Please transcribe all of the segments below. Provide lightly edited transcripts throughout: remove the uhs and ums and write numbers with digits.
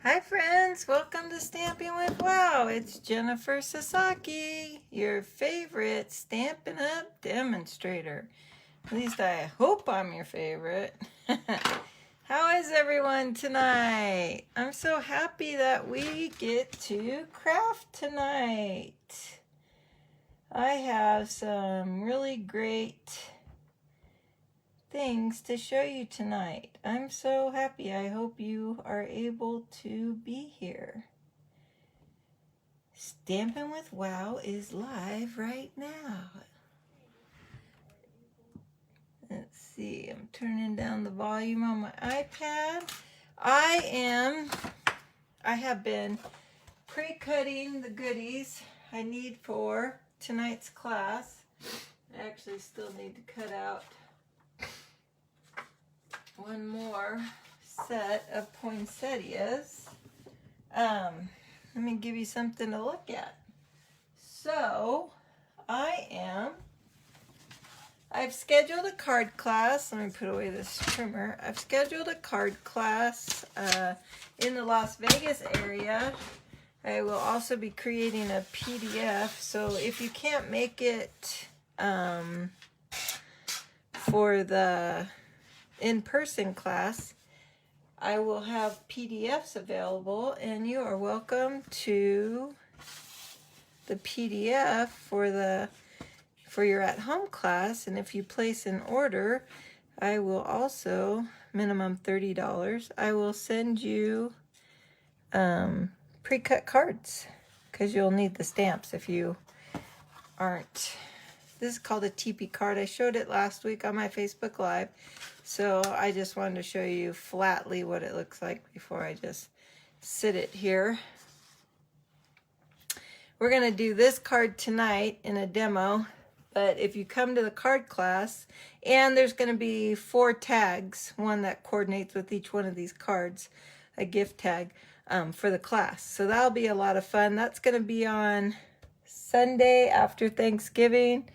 Hi friends, welcome to Stamping with Wow. It's Jennifer Sasaki, your favorite Stampin' Up! Demonstrator. At least I hope I'm your favorite. How is everyone tonight? I'm so happy that we get to craft tonight. I have some really great things to show you tonight. I'm so happy. I hope you are able to be here. Stampin' with Wow is live right now. Let's see, I'm turning down the volume on my iPad. I have been pre-cutting the goodies I need for tonight's class. I actually still need to cut out one more set of poinsettias. Let me give you something to look at. So I've scheduled a card class. Let me put away this trimmer. I've scheduled a card class in the Las Vegas area. I will also be creating a PDF. So if you can't make it for the in-person class, I will have PDFs available, and you are welcome to the PDF for your at-home class. And if you place an order, I will also, minimum $30, I will send you pre-cut cards, because you'll need the stamps if you aren't. This is called a TP card. I showed it last week on my Facebook Live. So I just wanted to show you flatly what it looks like before I just sit it here. We're going to do this card tonight in a demo. But if you come to the card class, and there's going to be 4 tags, one that coordinates with each one of these cards, a gift tag for the class. So that'll be a lot of fun. That's going to be on Sunday after Thanksgiving,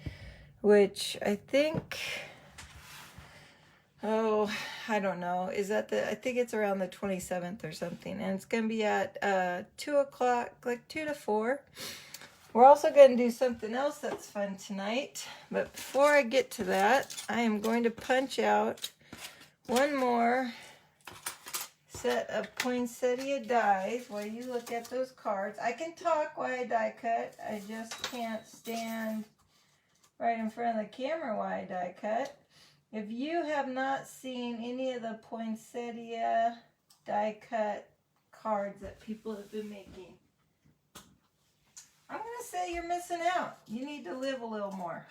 which I think, I don't know. I think it's around the 27th or something. And it's going to be at 2 o'clock, like 2 to 4. We're also going to do something else that's fun tonight. But before I get to that, I am going to punch out one more set of poinsettia dies while you look at those cards. I can talk while I die cut. I just can't stand right in front of the camera while I die cut. If you have not seen any of the poinsettia die cut cards that people have been making, I'm going to say you're missing out. You need to live a little more.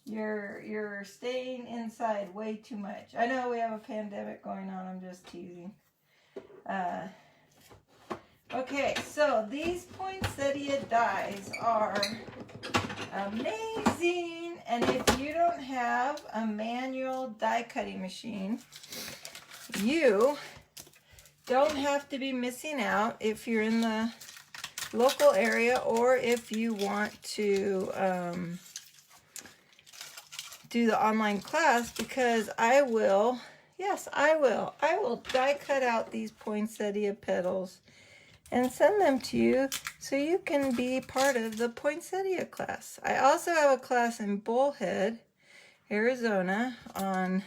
You're staying inside way too much. I know we have a pandemic going on. I'm just teasing. Okay, so these poinsettia dies are amazing. And if you don't have a manual die cutting machine, you don't have to be missing out if you're in the local area, or if you want to do the online class, because I will die cut out these poinsettia petals and send them to you so you can be part of the poinsettia class. I also have a class in Bullhead, Arizona on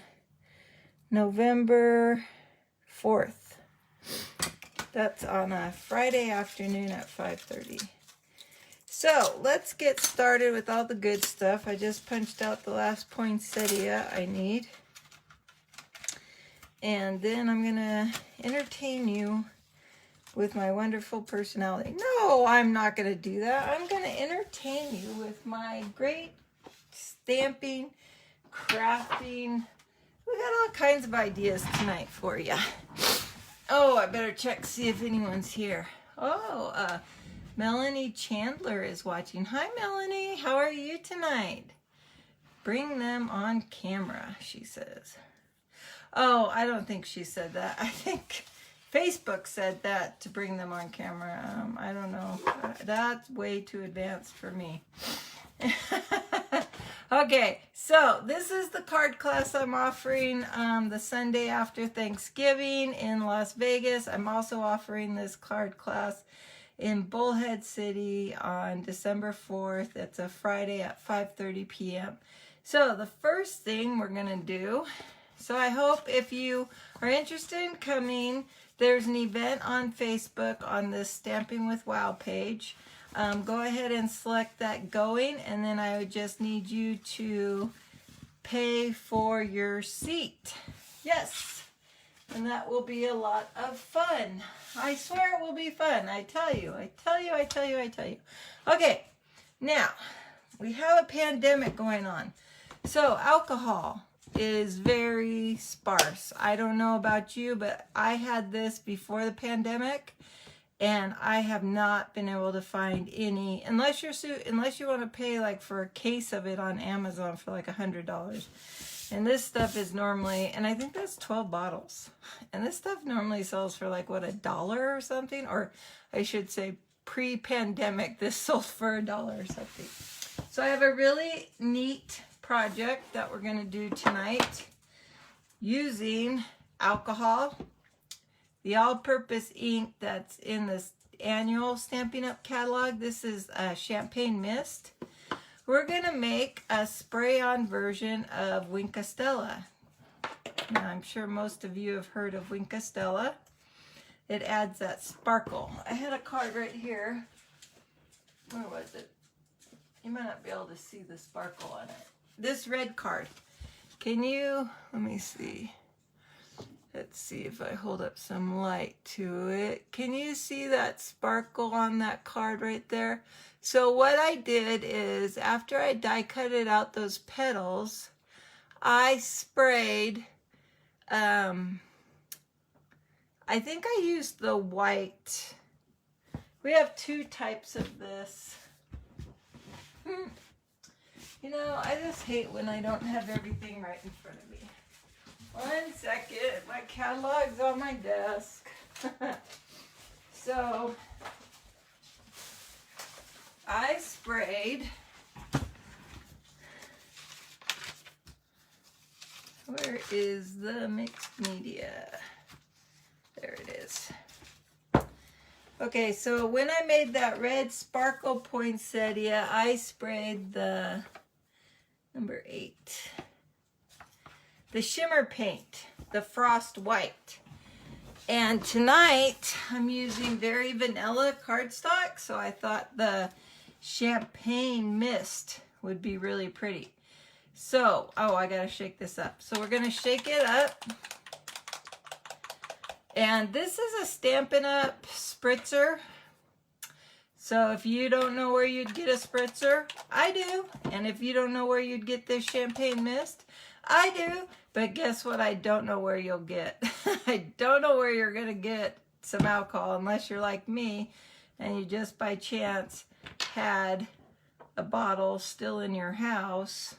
November 4th. That's on a Friday afternoon at 5:30. So let's get started with all the good stuff. I just punched out the last poinsettia I need. And then I'm going to entertain you with my wonderful personality. No, I'm not going to do that. I'm going to entertain you with my great stamping, crafting. We got all kinds of ideas tonight for you. Oh, I better check, see if anyone's here. Oh, Melanie Chandler is watching. Hi, Melanie. How are you tonight? Bring them on camera, she says. Oh, I don't think she said that. I think Facebook said that, to bring them on camera. I don't know. That's way too advanced for me. Okay, so this is the card class I'm offering the Sunday after Thanksgiving in Las Vegas. I'm also offering this card class in Bullhead City on December 4th. It's a Friday at 5:30 p.m. So the first thing we're going to do, so I hope if you are interested in coming, there's an event on Facebook on this Stamping with Wow page. Go ahead and select that going, and then I would just need you to pay for your seat. Yes, and that will be a lot of fun. I swear it will be fun. I tell you. Okay, now we have a pandemic going on. So alcohol is very sparse. I don't know about you, but I had this before the pandemic, and I have not been able to find any, unless you want to pay like for a case of it on Amazon for like $100. And this stuff is normally, and I think that's 12 bottles. And this stuff normally sells for like, what, $1 or something? Or I should say pre-pandemic, this sold for $1 or something. So I have a really neat project that we're going to do tonight using alcohol, the all-purpose ink that's in this annual Stampin' Up! Catalog. This is a Champagne Mist. We're going to make a spray-on version of Winkastella. Now, I'm sure most of you have heard of Winkastella. It adds that sparkle. I had a card right here. Where was it? You might not be able to see the sparkle on it. This red card. Can you, let me see. Let's see if I hold up some light to it. Can you see that sparkle on that card right there? So what I did is, after I die cutted out those petals, I sprayed, I think I used the white. We have two types of this. You know, I just hate when I don't have everything right in front of me. 1 second, my catalog's on my desk. So, I sprayed, where is the mixed media? There it is. Okay, so when I made that red sparkle poinsettia, I sprayed the number 8. The shimmer paint, the frost white. And tonight I'm using very vanilla cardstock, so I thought the champagne mist would be really pretty. So, oh, I gotta shake this up. So we're gonna shake it up. And this is a Stampin' Up! Spritzer. So if you don't know where you'd get a spritzer, I do. And if you don't know where you'd get this champagne mist, I do. But guess what? I don't know where you'll get. I don't know where you're going to get some alcohol unless you're like me and you just by chance had a bottle still in your house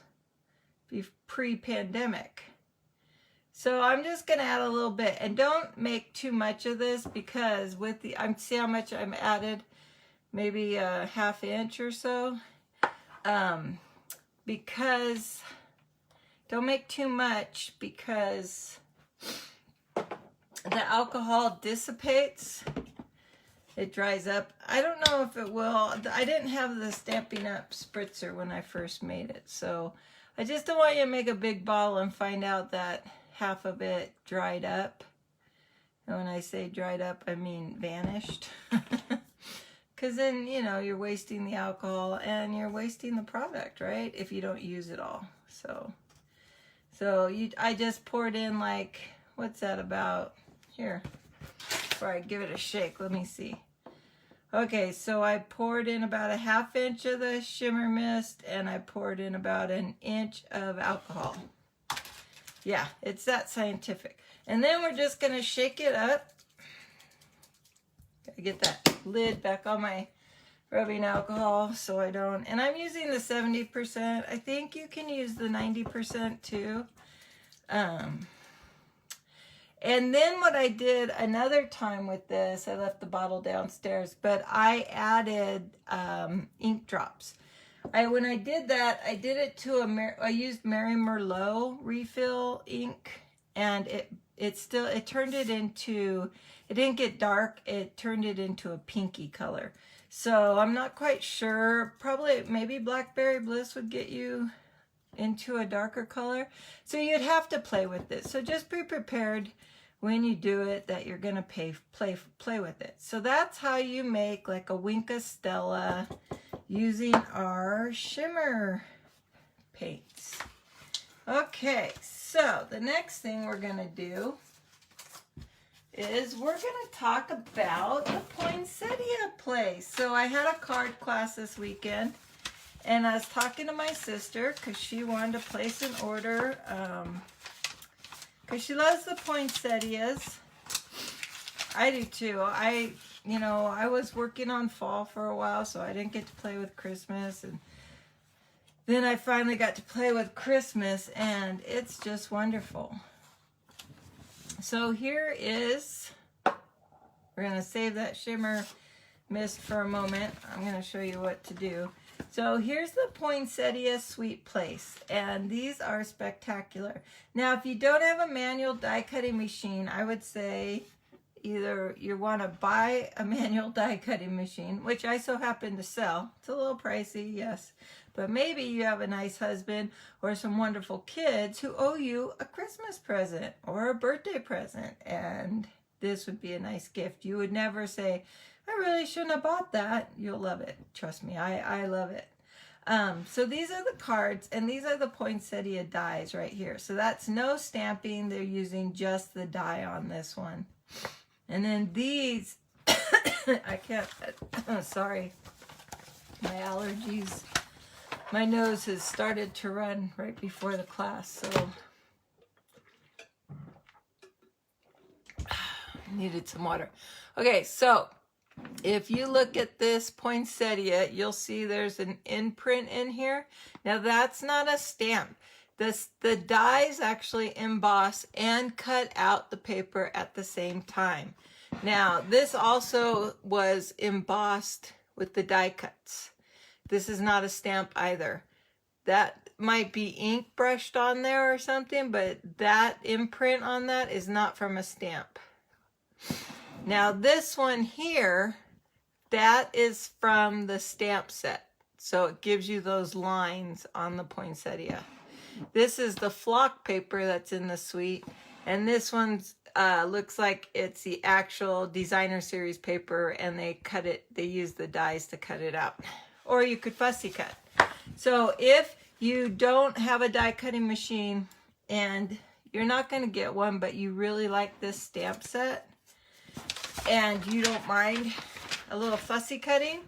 pre-pandemic. So I'm just going to add a little bit, and don't make too much of this, because with the, see how much I'm added, maybe a ½ inch or so, because don't make too much, because the alcohol dissipates. It dries up. I don't know if it will. I didn't have the Stampin' Up! Spritzer when I first made it, so I just don't want you to make a big bottle and find out that half of it dried up. And when I say dried up, I mean vanished. Because then, you know, you're wasting the alcohol and you're wasting the product, right? If you don't use it all. So I just poured in like, what's that about? Here, before I give it a shake, let me see. Okay, so I poured in about a ½ inch of the shimmer mist, and I poured in about an inch of alcohol. Yeah, it's that scientific. And then we're just going to shake it up. Gotta get that lid back on my rubbing alcohol so I don't. And I'm using the 70%. I think you can use the 90% too. And then what I did another time with this, I left the bottle downstairs, but I added ink drops. When I did that, I did it to I used Mary Merlot refill ink, and it turned it into, it didn't get dark, it turned it into a pinky color. So I'm not quite sure, probably maybe Blackberry Bliss would get you into a darker color. So you'd have to play with it. So just be prepared when you do it that you're gonna play with it. So that's how you make like a Winka Stella using our shimmer paints. Okay, so the next thing we're gonna do is we're gonna talk about the Poinsettia Place. So I had a card class this weekend, and I was talking to my sister because she wanted to place an order because she loves the poinsettias. I do too. I was working on fall for a while, so I didn't get to play with Christmas, and then I finally got to play with Christmas, and it's just wonderful. So here is, we're going to save that shimmer mist for a moment. I'm going to show you what to do. So here's the Poinsettia Suite Place, and these are spectacular. Now, if you don't have a manual die cutting machine, I would say either you want to buy a manual die cutting machine, which I so happen to sell. It's a little pricey, yes, but maybe you have a nice husband or some wonderful kids who owe you a Christmas present or a birthday present, and this would be a nice gift. You would never say, I really shouldn't have bought that. You'll love it. Trust me, I love it. So these are the cards, and these are the poinsettia dies right here. So that's no stamping. They're using just the die on this one. And then these, I can't, sorry, my allergies. My nose has started to run right before the class, so needed some water. Okay, so if you look at this poinsettia, you'll see there's an imprint in here. Now that's not a stamp. The dies actually emboss and cut out the paper at the same time. Now this also was embossed with the die cuts. This is not a stamp either. That might be ink brushed on there or something, but that imprint on that is not from a stamp. Now this one here, that is from the stamp set. So it gives you those lines on the poinsettia. This is the flock paper that's in the suite. And this one's looks like it's the actual designer series paper, and they cut it, they use the dies to cut it out. Or you could fussy cut. So if you don't have a die cutting machine, and you're not going to get one, but you really like this stamp set, and you don't mind a little fussy cutting,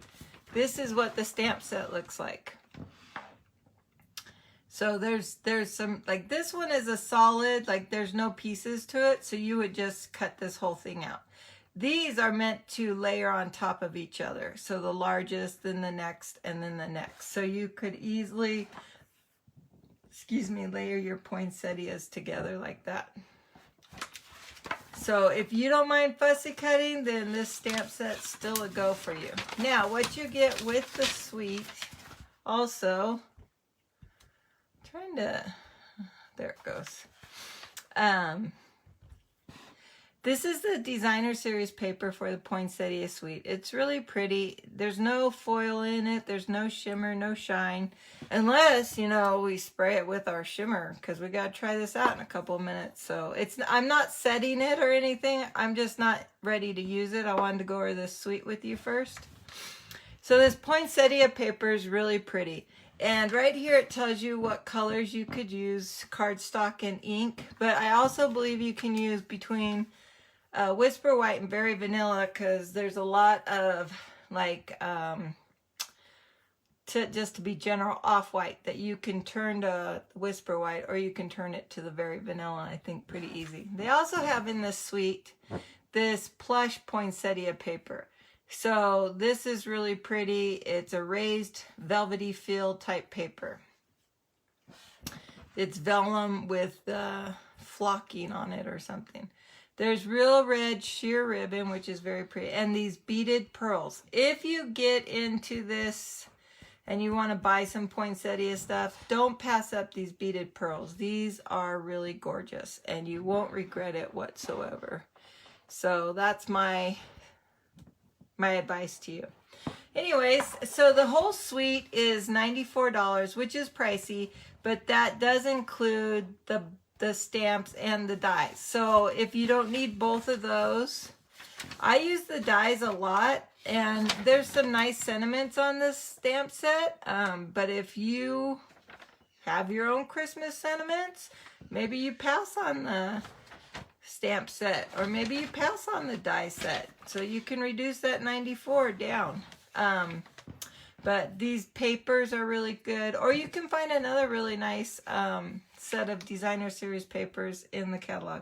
this is what the stamp set looks like. So there's some, like this one is a solid, like there's no pieces to it, so you would just cut this whole thing out. These are meant to layer on top of each other. So the largest, then the next, and then the next. So you could easily, layer your poinsettias together like that. So if you don't mind fussy cutting, then this stamp set's still a go for you. Now, what you get with the suite also, there it goes. This is the designer series paper for the Poinsettia Suite. It's really pretty. There's no foil in it. There's no shimmer, no shine. Unless, we spray it with our shimmer, because we got to try this out in a couple of minutes. So I'm not setting it or anything. I'm just not ready to use it. I wanted to go over this suite with you first. So this poinsettia paper is really pretty. And right here it tells you what colors you could use, cardstock and ink. But I also believe you can use between Whisper White and Berry Vanilla, because there's a lot of just to be general off-white that you can turn to Whisper White, or you can turn it to the Berry Vanilla, I think pretty easy. They also have in this suite this plush poinsettia paper. So this is really pretty. It's a raised velvety feel type paper. It's vellum with flocking on it or something. There's real red sheer ribbon, which is very pretty, and these beaded pearls. If you get into this and you want to buy some poinsettia stuff, don't pass up these beaded pearls. These are really gorgeous, and you won't regret it whatsoever. So that's my advice to you. Anyways, so the whole suite is $94, which is pricey, but that does include the stamps and the dies. So if you don't need both of those, I use the dies a lot, and there's some nice sentiments on this stamp set. But if you have your own Christmas sentiments, maybe you pass on the stamp set, or maybe you pass on the die set, so you can reduce that 94 down. But these papers are really good, or you can find another really nice set of designer series papers in the catalog.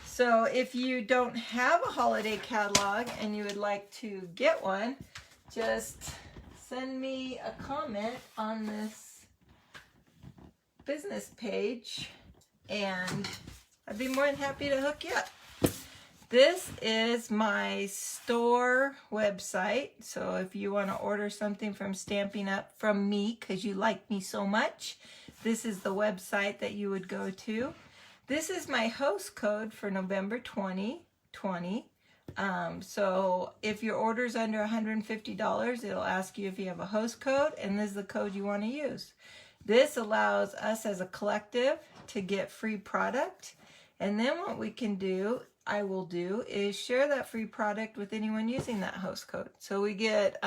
So if you don't have a holiday catalog and you would like to get one, just send me a comment on this business page and I'd be more than happy to hook you up. This is my store website. So if you want to order something from Stampin' Up from me because you like me so much, this is the website that you would go to. This is my host code for November 2020. So if your order is under $150, it'll ask you if you have a host code, and this is the code you want to use. This allows us as a collective to get free product. And then what we can do, I will do, is share that free product with anyone using that host code. So we get,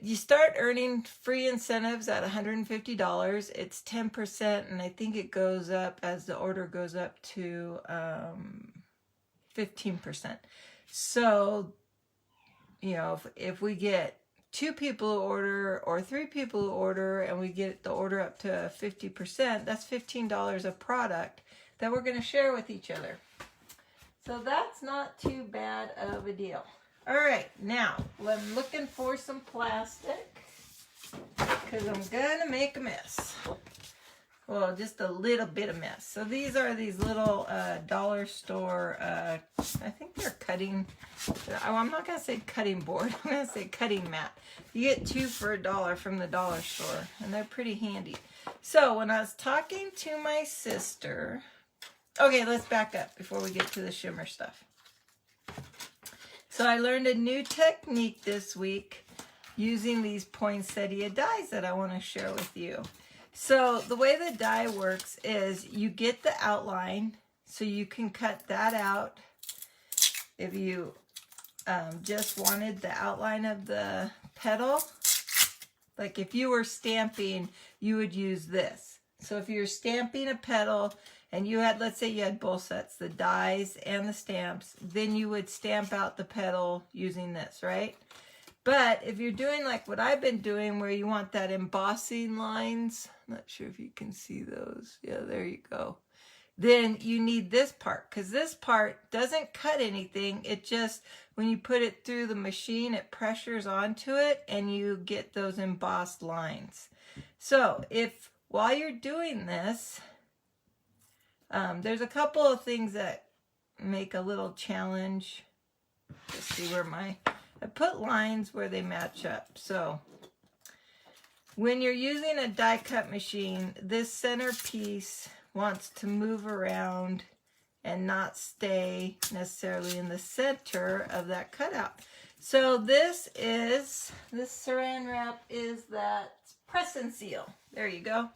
you start earning free incentives at $150. It's 10%, and I think it goes up as the order goes up to 15%. So, you know, if we get 2 people who order or 3 people who order, and we get the order up to 50%, that's $15 of product that we're going to share with each other. So that's not too bad of a deal. All right, now I'm looking for some plastic because I'm gonna make a mess. Well, just a little bit of mess. So these are these little dollar store, I think they're cutting, I'm not gonna say cutting board, I'm gonna say cutting mat. You get 2 for $1 from the dollar store, and they're pretty handy. So when I was talking to my sister, okay, let's back up before we get to the shimmer stuff. So I learned a new technique this week using these poinsettia dies that I want to share with you. So the way the die works is you get the outline, so you can cut that out if you just wanted the outline of the petal. Like if you were stamping, you would use this. So if you're stamping a petal, and you had, let's say you had both sets, the dies and the stamps, then you would stamp out the petal using this, right? But if you're doing like what I've been doing, where you want that embossing lines, I'm not sure if you can see those. Yeah, there you go. Then you need this part, because this part doesn't cut anything. It just, when you put it through the machine, it pressures onto it and you get those embossed lines. So if while you're doing this, there's a couple of things that make a little challenge. Let's see where I put lines where they match up. So when you're using a die cut machine, this center piece wants to move around and not stay necessarily in the center of that cutout. So this saran wrap is that press and seal. There you go.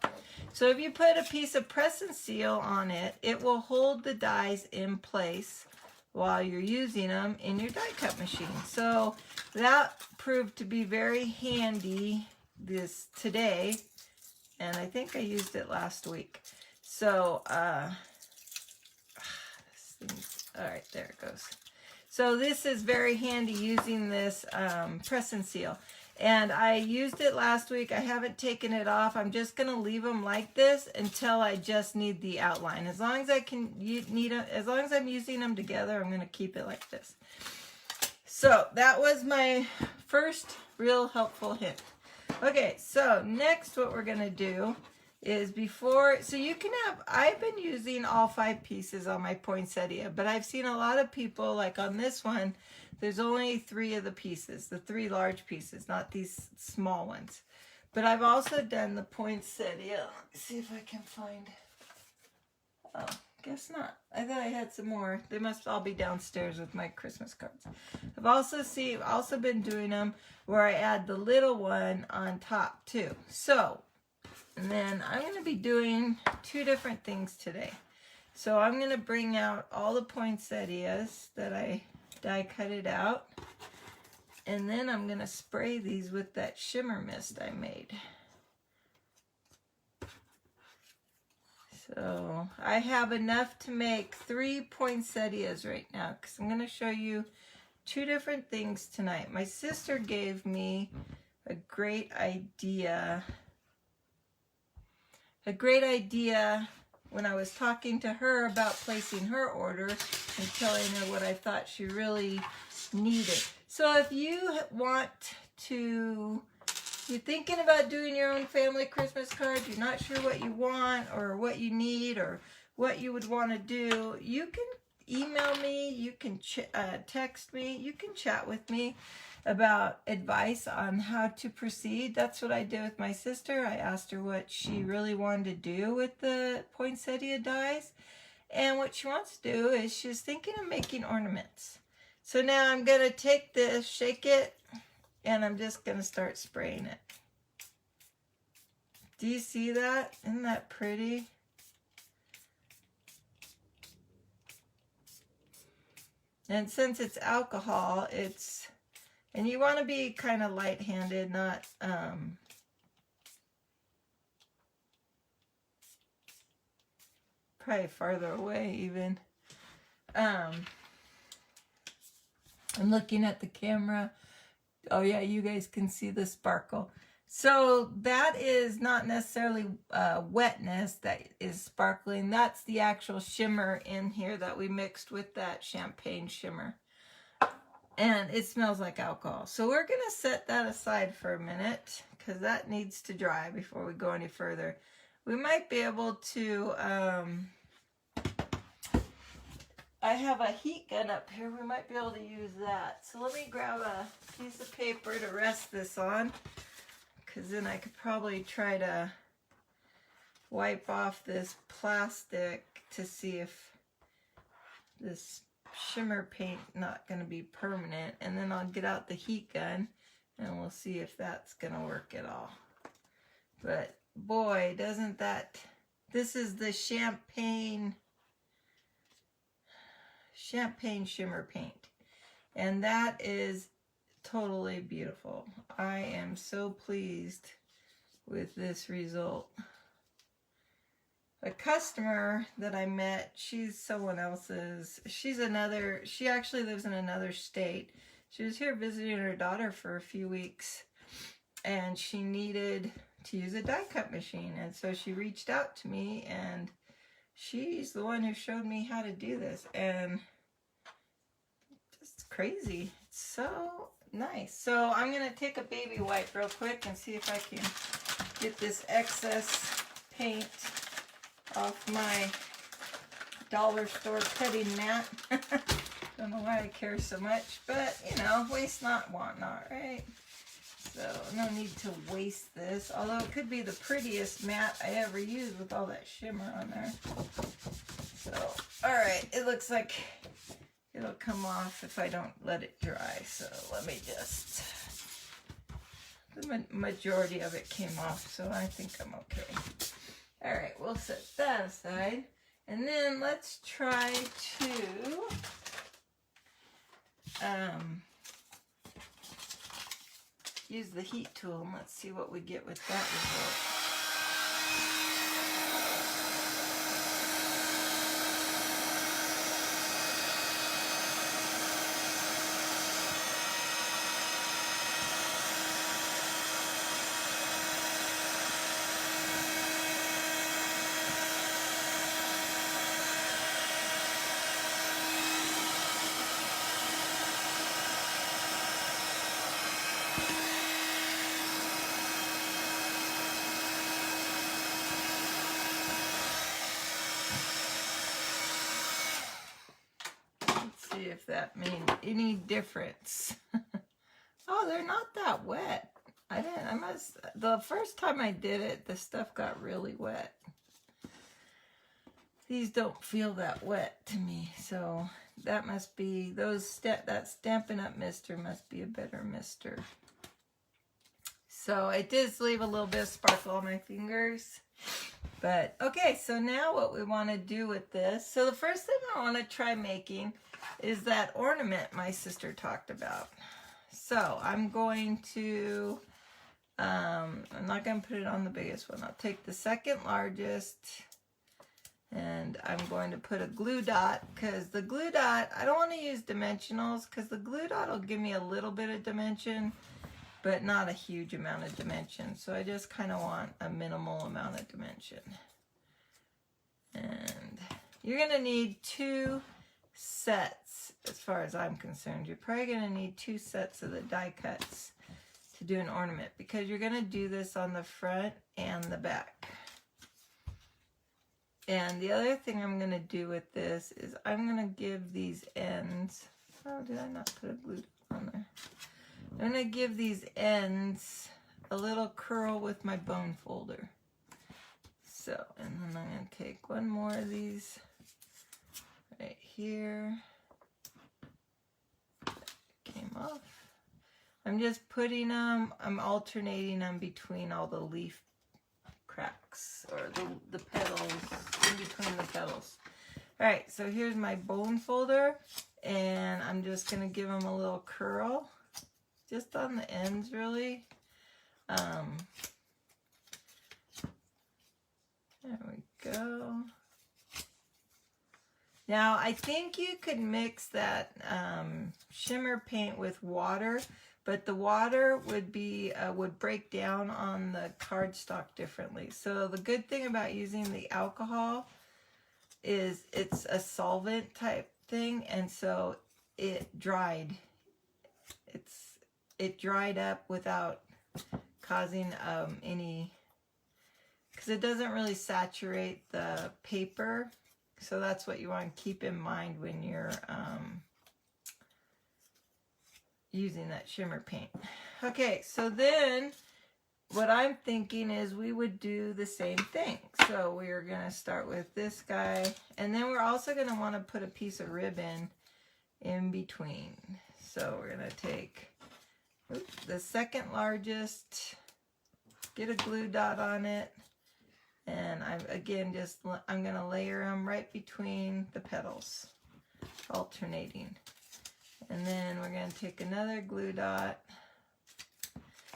So if you put a piece of press and seal on it, it will hold the dies in place while you're using them in your die cut machine. So that proved to be very handy today, and I think I used it last week. So all right, there it goes. So this is very handy using this press and seal. And I used it last week. I haven't taken it off. I'm just going to leave them like this until I just need the outline. As long as as long as I'm using them together, I'm going to keep it like this. So that was my first real helpful hint. Okay, so next what we're going to do is before, so you can have, I've been using all 5 pieces on my poinsettia, but I've seen a lot of people, like on this one, there's only 3 of the pieces, the 3 large pieces, not these small ones. But I've also done the poinsettia. Let's see if I can find, oh, guess not. I thought I had some more. They must all be downstairs with my Christmas cards. I've also been doing them where I add the little one on top too. So, and then I'm going to be doing 2 different things today. So I'm going to bring out all the poinsettias that I die cut it out. And then I'm going to spray these with that shimmer mist I made. So I have enough to make 3 poinsettias right now because I'm going to show you 2 different things tonight. My sister gave me a great idea. When I was talking to her about placing her order and telling her what I thought she really needed. So if you want to, you're thinking about doing your own family Christmas card, you're not sure what you want or what you need or what you would want to do, you can email me, you can text me, you can chat with me about advice on how to proceed. That's what I did with my sister. I asked her what she really wanted to do with the poinsettia dies. And what she wants to do is she's thinking of making ornaments. So now I'm going to take this, shake it, and I'm just going to start spraying it. Do you see that? Isn't that pretty? And since it's alcohol, and you want to be kind of light-handed, not, probably farther away even. I'm looking at the camera. Oh yeah, you guys can see the sparkle. So that is not necessarily wetness that is sparkling. That's the actual shimmer in here that we mixed with that champagne shimmer. And it smells like alcohol. So we're going to set that aside for a minute because that needs to dry before we go any further. We might be able to, I have a heat gun up here. We might be able to use that. So let me grab a piece of paper to rest this on because then I could probably try to wipe off this plastic to see if this shimmer paint not going to be permanent, and then I'll get out the heat gun and we'll see if that's going to work at all. But boy, doesn't that, this is the champagne shimmer paint, and that is totally beautiful. I am so pleased with this result. A customer that I met, she's someone else's, she actually lives in another state. She was here visiting her daughter for a few weeks and she needed to use a die cut machine, and so she reached out to me and she's the one who showed me how to do this, and just crazy. It's so nice. So I'm gonna take a baby wipe real quick and see if I can get this excess paint off my dollar store cutting mat. Don't know why I care so much, but you know, waste not, want not, right? So no need to waste this, although it could be the prettiest mat I ever used with all that shimmer on there. So, all right, it looks like it'll come off if I don't let it dry. So let me just, the majority of it came off, so I think I'm okay. All right, we'll set that aside. And then let's try to use the heat tool, and let's see what we get with that result. see if that made any difference. Oh, they're not that wet. The first time I did it, the stuff got really wet. These don't feel that wet to me, so that must be, that Stampin' Up! Mister must be a better mister. So it does leave a little bit of sparkle on my fingers. But, okay, so now what we want to do with this, so the first thing I want to try making is that ornament my sister talked about. So I'm going to, I'm not going to put it on the biggest one. I'll take the second largest, and I'm going to put a glue dot, because the glue dot, I don't want to use dimensionals, because the glue dot will give me a little bit of dimension, but not a huge amount of dimension. So I just kind of want a minimal amount of dimension. And you're going to need 2 sets, as far as I'm concerned. You're probably going to need 2 sets of the die cuts to do an ornament, because you're going to do this on the front and the back. And the other thing I'm going to do with this is I'm going to give these ends, oh, did I not put a glue on there? I'm going to give these ends a little curl with my bone folder. So, and then I'm going to take one more of these right here. Came off. I'm just putting them, I'm alternating them between all the leaf cracks, or the petals, in between the petals. All right, so here's my bone folder, and I'm just going to give them a little curl. Just on the ends, really. There we go. Now, I think you could mix that shimmer paint with water, but the water would break down on the cardstock differently. So the good thing about using the alcohol is it's a solvent type thing, and so it dried. It dried up without causing any, because it doesn't really saturate the paper. So that's what you want to keep in mind when you're using that shimmer paint. Okay, so then what I'm thinking is we would do the same thing. So we're going to start with this guy, and then we're also going to want to put a piece of ribbon in between. So we're going to take the second largest, get a glue dot on it, and I'm going to layer them right between the petals, alternating. And then we're going to take another glue dot.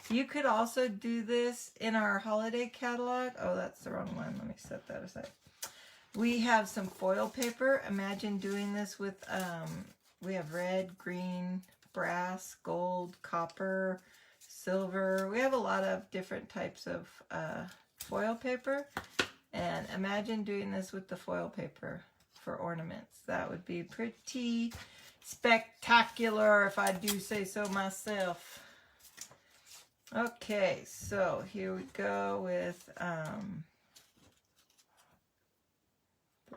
You could also do this in our holiday catalog. Oh, that's the wrong one. Let me set that aside. We have some foil paper. Imagine doing this with, we have red, green, brass, gold, copper, silver. We have a lot of different types of foil paper. And imagine doing this with the foil paper for ornaments. That would be pretty spectacular, if I do say so myself. Okay, so here we go with the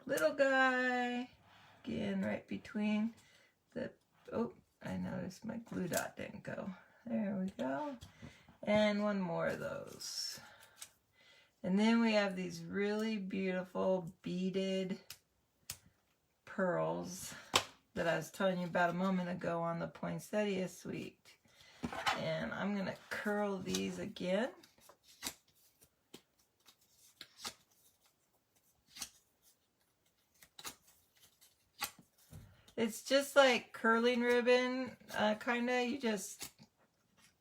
little guy. Again, right between the, oh, I noticed my glue dot didn't go. There we go. And one more of those. And then we have these really beautiful beaded pearls that I was telling you about a moment ago on the Poinsettia Suite. And I'm going to curl these again. It's just like curling ribbon, kind of. You just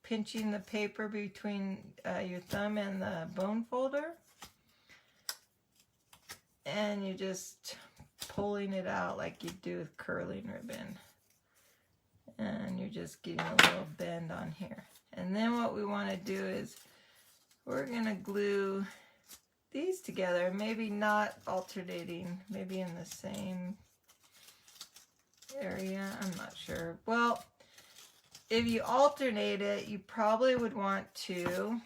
pinching the paper between your thumb and the bone folder. And you just pulling it out like you do with curling ribbon. And you're just getting a little bend on here. And then what we want to do is we're going to glue these together, maybe not alternating, maybe in the same area, I'm not sure. Well, if you alternate it, you probably would want to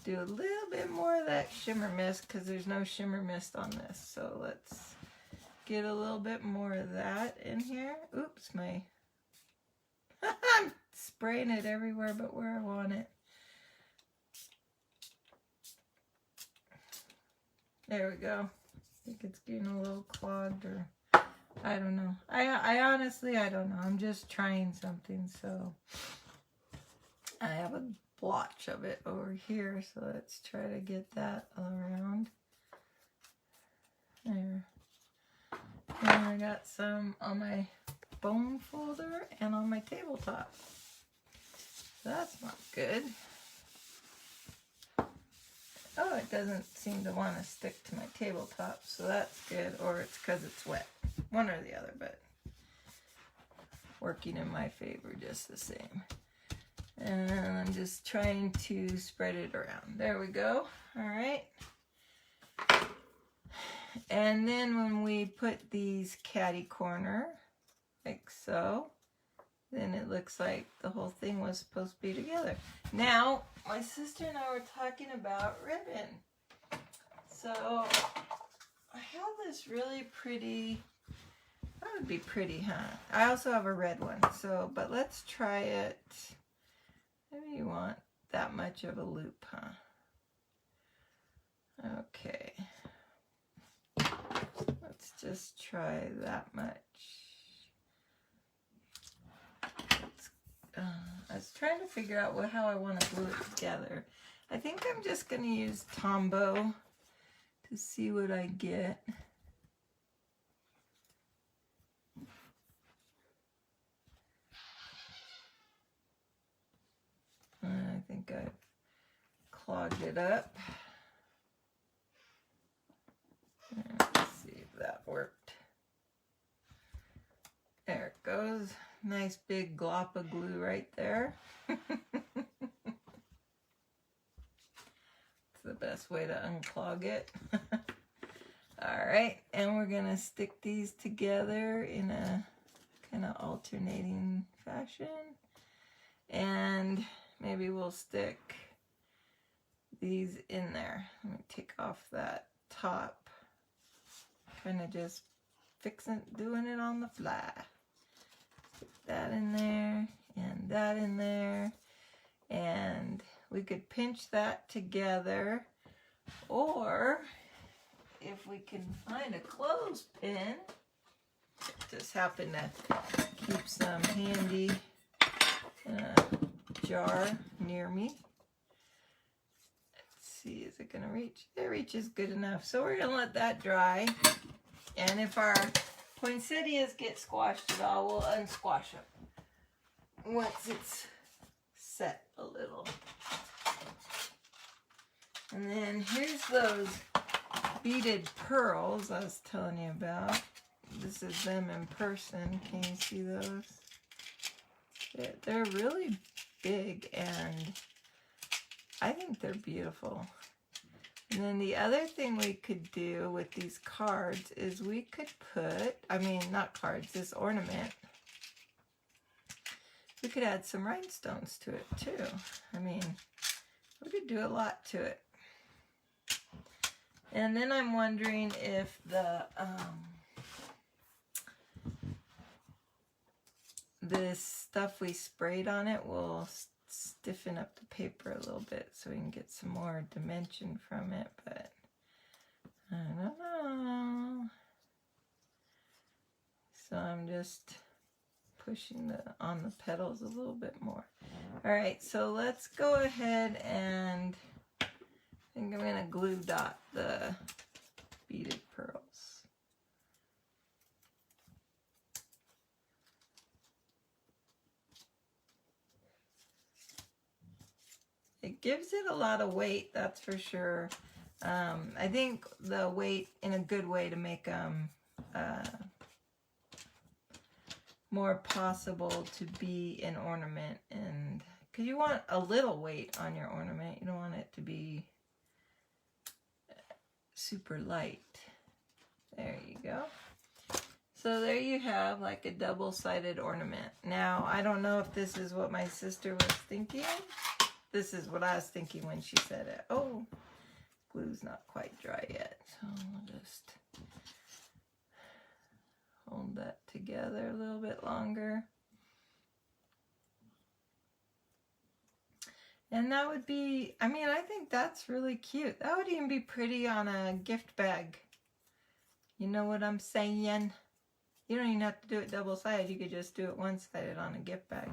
do a little bit more of that shimmer mist, because there's no shimmer mist on this. So let's get a little bit more of that in here. Oops, I'm spraying it everywhere but where I want it. There we go. I think it's getting a little clogged, or I don't know. I honestly, I don't know. I'm just trying something, so I have a blotch of it over here, so let's try to get that all around. There. And I got some on my bone folder and on my tabletop. So that's not good. Oh, it doesn't seem to want to stick to my tabletop, so that's good, or it's because it's wet. One or the other, but working in my favor just the same. And I'm just trying to spread it around. There we go. All right. And then when we put these catty corner, like so, then it looks like the whole thing was supposed to be together. Now, my sister and I were talking about ribbon. So, I have this really pretty, that would be pretty, huh? I also have a red one, so, but let's try it. Maybe you want that much of a loop, huh? Okay. Let's just try that much. I was trying to figure out how I want to glue it together. I think I'm just going to use Tombow to see what I get. I think I've clogged it up. Let's see if that worked. There it goes. Nice big glop of glue right there. It's the best way to unclog it. Alright, and we're going to stick these together in a kind of alternating fashion. And maybe we'll stick these in there. Let me take off that top. Kind of just doing it on the fly. Put that in there and that in there, and we could pinch that together, or if we can find a clothespin, just happen to keep some handy jar near me. Let's see, is it gonna reach? It reaches good enough, so we're gonna let that dry. And if our poinsettias get squashed at all, we'll unsquash them once it's set a little. And then here's those beaded pearls I was telling you about. This is them in person. Can you see those? They're really big, and I think they're beautiful. And then the other thing we could do with these cards is we could put, not cards, this ornament. We could add some rhinestones to it too. We could do a lot to it. And then I'm wondering if this stuff we sprayed on it will stiffen up the paper a little bit so we can get some more dimension from it, but I don't know. So I'm just pushing on the petals a little bit more. All right, so let's go ahead and I think I'm gonna glue dot the beaded pearls. It gives it a lot of weight, that's for sure. I think the weight in a good way to make them more possible to be an ornament, and because you want a little weight on your ornament, you don't want it to be super light. There you go. So there you have like a double-sided ornament. Now I don't know if this is what my sister was thinking. This is what I was thinking when she said it. Oh, glue's not quite dry yet, so we'll just hold that together a little bit longer. And that would be, I mean, I think that's really cute. That would even be pretty on a gift bag. You know what I'm saying? You don't even have to do it double-sided. You could just do it one-sided on a gift bag.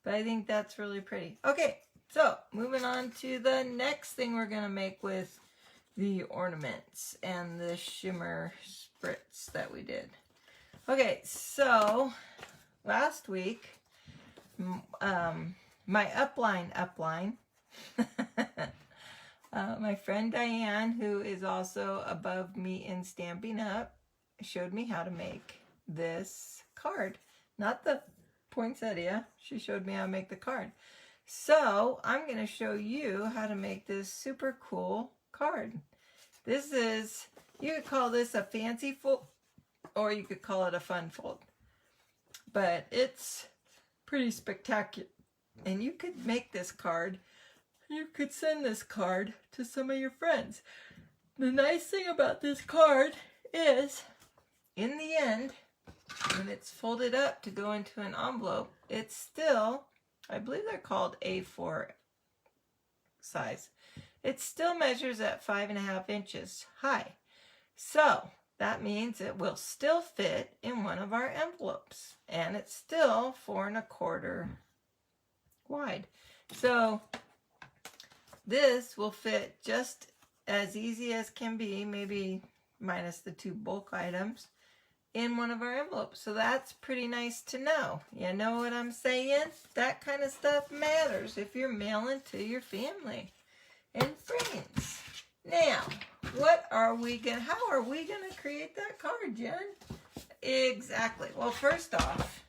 But I think that's really pretty. Okay, so moving on to the next thing we're going to make with the ornaments and the shimmer spritz that we did. Okay, so last week, my upline, my friend Diane, who is also above me in Stampin' Up, showed me how to make this card. Not the poinsettia. She showed me how to make the card. So I'm going to show you how to make this super cool card. This is, you could call this a fancy fold, or you could call it a fun fold. But it's pretty spectacular. And you could make this card. You could send this card to some of your friends. The nice thing about this card is, in the end, when it's folded up to go into an envelope, it's still, I believe they're called A4 size. It still measures at 5.5 inches high. So that means it will still fit in one of our envelopes. And it's still 4.25 wide. So this will fit just as easy as can be, maybe minus the 2 bulk items, in one of our envelopes. So that's pretty nice to know. You know what I'm saying? That kind of stuff matters if you're mailing to your family and friends. Now, how are we gonna create that card, Jen? Exactly. Well, first off,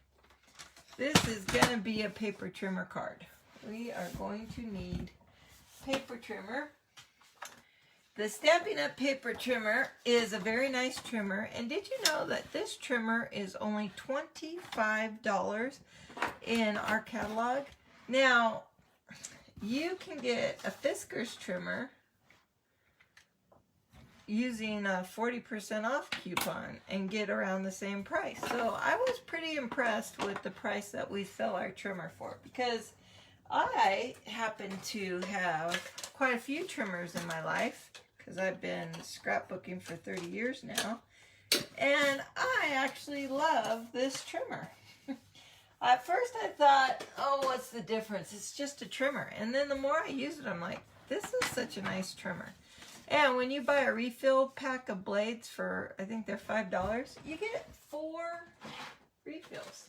this is gonna be a paper trimmer card. We are going to need paper trimmer. The Stampin' Up! Paper trimmer is a very nice trimmer. And did you know that this trimmer is only $25 in our catalog? Now, you can get a Fiskars trimmer using a 40% off coupon and get around the same price. So I was pretty impressed with the price that we sell our trimmer for, because I happen to have quite a few trimmers in my life, because I've been scrapbooking for 30 years now, and I actually love this trimmer. At first I thought, oh, what's the difference? It's just a trimmer. And then the more I use it, I'm like, this is such a nice trimmer. And when you buy a refill pack of blades for, I think they're $5, you get 4 refills.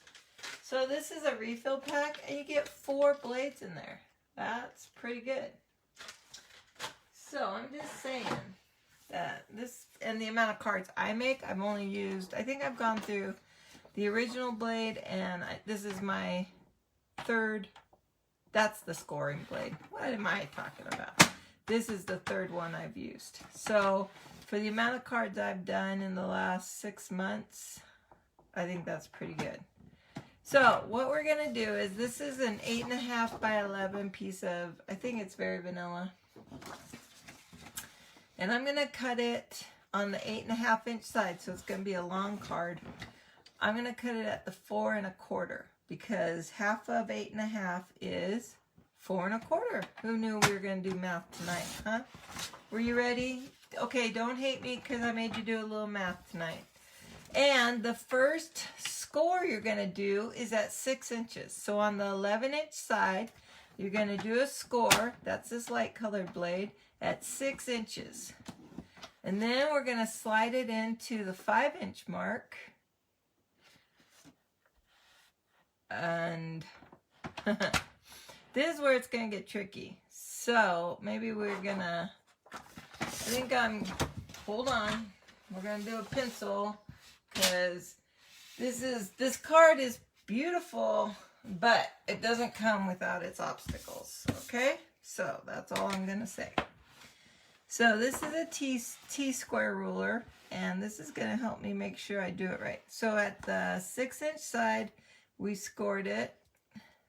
So this is a refill pack, and you get 4 blades in there. That's pretty good. So I'm just saying that this, and the amount of cards I make, I've only used, I think I've gone through the original blade, and this is my 3rd, that's the scoring blade. What am I talking about? This is the 3rd one I've used. So for the amount of cards I've done in the last 6 months, I think that's pretty good. So what we're going to do is, this is an 8.5 by 11 piece of, I think it's very vanilla. And I'm going to cut it on the 8.5 inch side, so it's going to be a long card. I'm going to cut it at the 4 1/4, because half of 8.5 is 4 1/4. Who knew we were going to do math tonight, huh? Were you ready? Okay, don't hate me because I made you do a little math tonight. And the first score you're going to do is at 6 inches. So on the 11 inch side, you're going to do a score, that's this light colored blade, at 6 inches. And then we're going to slide it into the 5 inch mark. And this is where it's going to get tricky. So maybe we're going to, hold on, we're going to do a pencil, because this card is beautiful, but it doesn't come without its obstacles, okay? So that's all I'm going to say. So this is a T-square ruler, and this is going to help me make sure I do it right. So at the 6 inch side, we scored it.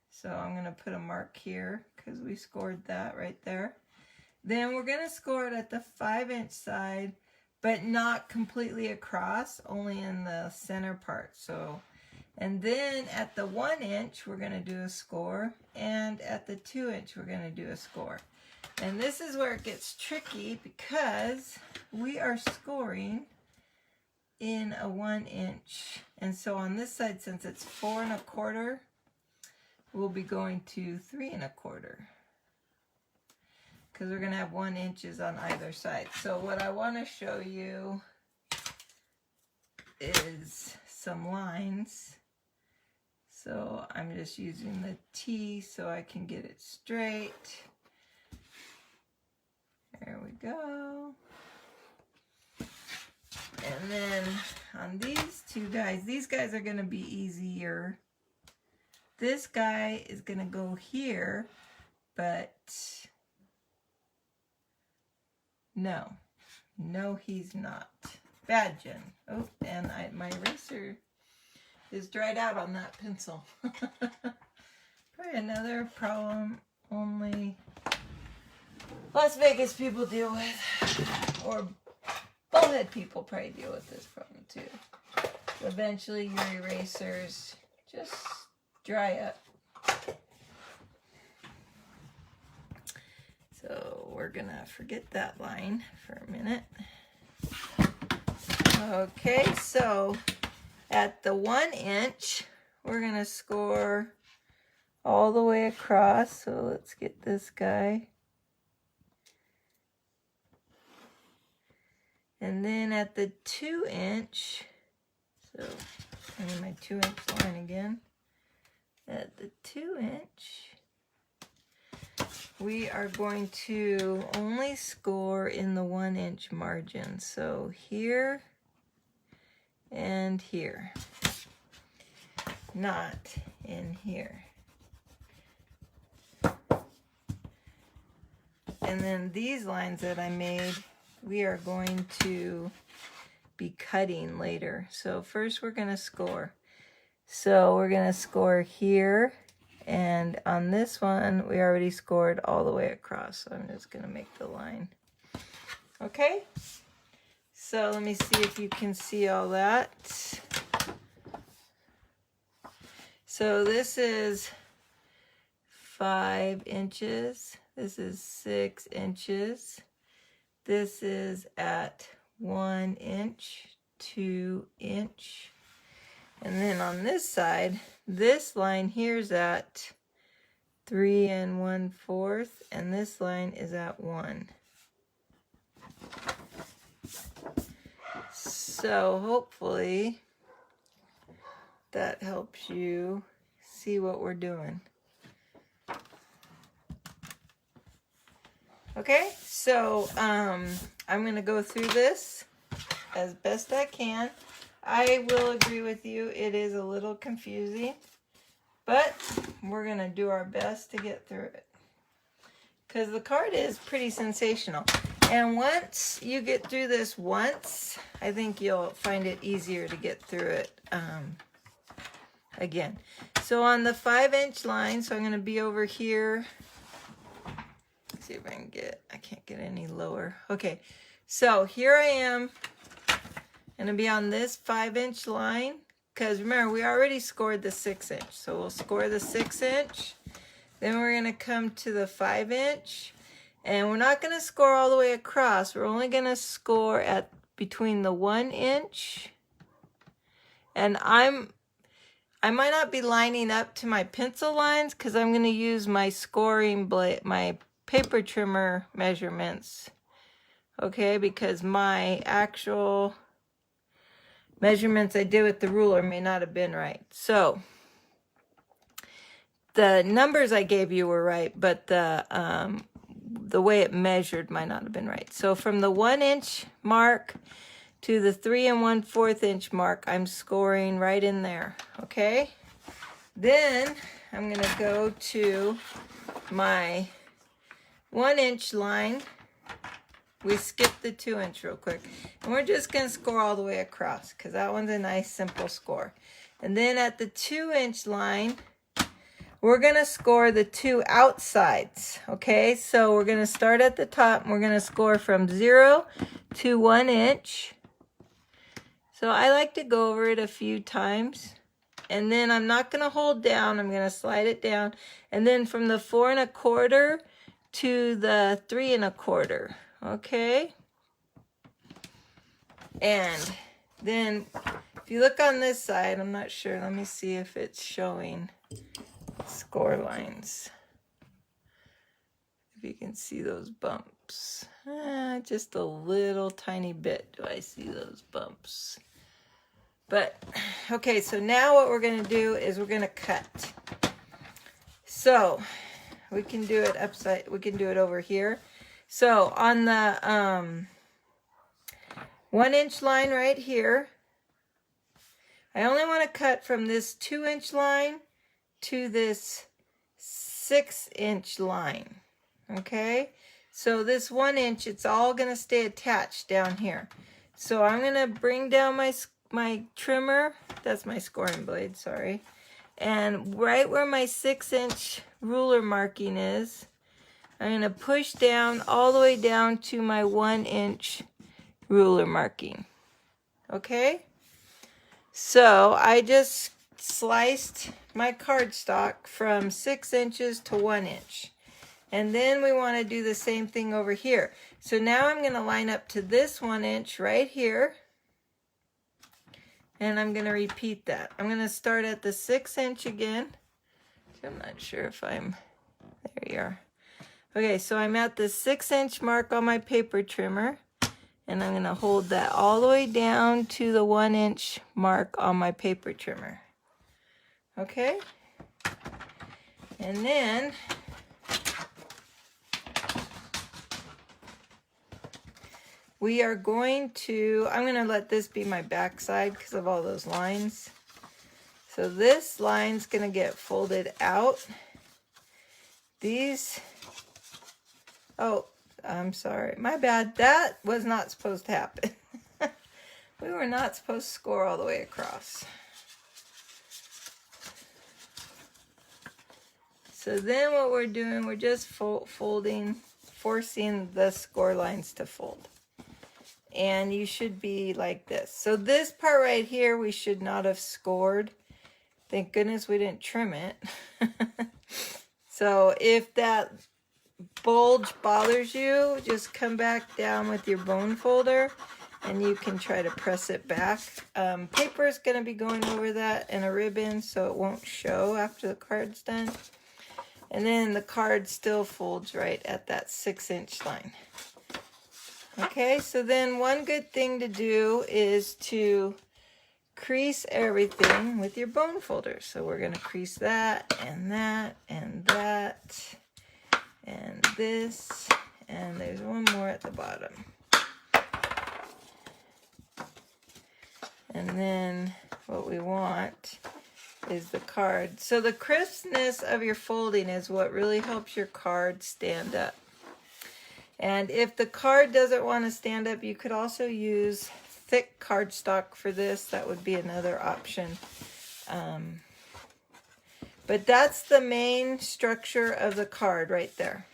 So I'm going to put a mark here because we scored that right there. Then we're going to score it at the 5 inch side but not completely across, only in the center part. So, and then at the 1 inch, we're going to do a score, and at the 2 inch, we're going to do a score. And this is where it gets tricky because we are scoring in a 1 inch. And so on this side, since it's 4 1/4, we'll be going to 3 1/4. Because we're going to have 1 inches on either side. So what I want to show you is some lines. So I'm just using the T so I can get it straight. There we go. And then on these two guys, these guys are going to be easier. This guy is going to go here, but no, he's not. Bad, Jen. Oh, and my eraser is dried out on that pencil. Probably another problem only Las Vegas people deal with, or bullhead people probably deal with this problem too. Eventually your erasers just dry up. So we're gonna forget that line for a minute. Okay, so at the 1 inch, we're gonna score all the way across. So let's get this guy. And then at the 2 inch, so I need my 2 inch line again. At the 2 inch, we are going to only score in the 1 inch margin. So here and here, not in here. And then these lines that I made, we are going to be cutting later. So first we're going to score. So we're going to score here, and on this one we already scored all the way across. So I'm just going to make the line. Okay? So let me see if you can see all that. So this is 5 inches. This is 6 inches. This is at 1 inch, 2 inch. And then on this side, this line here is at 3 1/4, and this line is at 1. So hopefully that helps you see what we're doing. Okay, so I'm going to go through this as best I can. I will agree with you, it is a little confusing, but we're going to do our best to get through it. Because the card is pretty sensational. And once you get through this once, I think you'll find it easier to get through it again. So on the 5 inch line, so I'm going to be over here. Let's see if I can I can't get any lower. Okay, so here I am. Going to be on this 5 inch line, because remember we already scored the 6 inch, so we'll score the 6 inch, then we're going to come to the 5 inch, and we're not going to score all the way across. We're only going to score at between the 1 inch, and I might not be lining up to my pencil lines because I'm going to use my scoring blade, my paper trimmer measurements, okay, because my actual measurements I did with the ruler may not have been right. So the numbers I gave you were right, but the way it measured might not have been right. So from the 1 inch mark to the 3 1/4 inch mark, I'm scoring right in there. Okay. Then I'm going to go to my 1 inch line. We skipped the 2 inch real quick. And we're just going to score all the way across because that one's a nice simple score. And then at the 2 inch line, we're going to score the two outsides. Okay, so we're going to start at the top and we're going to score from 0 to 1 inch. So I like to go over it a few times. And then I'm not going to hold down. I'm going to slide it down. And then from the 4 1/4 to the 3 1/4. Okay. And then if you look on this side, I'm not sure. Let me see if it's showing score lines. If you can see those bumps. Just a little tiny bit do I see those bumps. But, okay, so now what we're going to do is we're going to cut. So, we can do it upside, we can do it over here. So, on the 1 inch line right here, I only want to cut from this 2 inch line to this 6 inch line. Okay? So, this 1 inch, it's all going to stay attached down here. So, I'm going to bring down my trimmer, that's my scoring blade, sorry, and right where my 6 inch ruler marking is, I'm going to push down all the way down to my 1 inch ruler marking. Okay, so I just sliced my cardstock from 6 inches to 1 inch, and then we want to do the same thing over here. So now I'm going to line up to this 1 inch right here. And I'm going to repeat that. I'm going to start at the 6 inch again. I'm not sure if I'm, there you are. Okay, so I'm at the 6 inch mark on my paper trimmer. And I'm going to hold that all the way down to the 1 inch mark on my paper trimmer. Okay? And then we are going to, I'm going to let this be my back side because of all those lines. So this line's going to get folded out. These, oh, I'm sorry. My bad. That was not supposed to happen. We were not supposed to score all the way across. So then what we're doing, we're just folding, forcing the score lines to fold. And you should be like this. So this part right here, we should not have scored. Thank goodness we didn't trim it. So if that bulge bothers you, just come back down with your bone folder and you can try to press it back. Paper is going to be going over that and a ribbon so it won't show after the card's done. And then the card still folds right at that 6 inch line. Okay, so then one good thing to do is to crease everything with your bone folder. So we're going to crease that and that and that and this, and there's one more at the bottom. And then what we want is the card. So the crispness of your folding is what really helps your card stand up. And if the card doesn't want to stand up, you could also use thick cardstock for this. That would be another option. But that's the main structure of the card right there.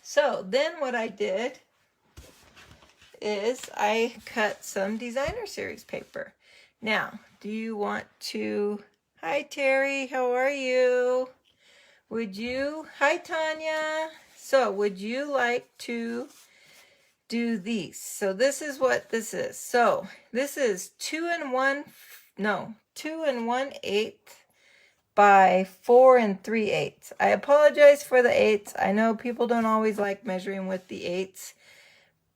So then what I did is I cut some designer series paper. Now, do you want to... Hi, Terry. How are you? Would you... Hi, Tanya. So, would you like to do these? So, this is what this is. So, this is 2 1/8 by 4 3/8. I apologize for the 8s. I know people don't always like measuring with the 8s.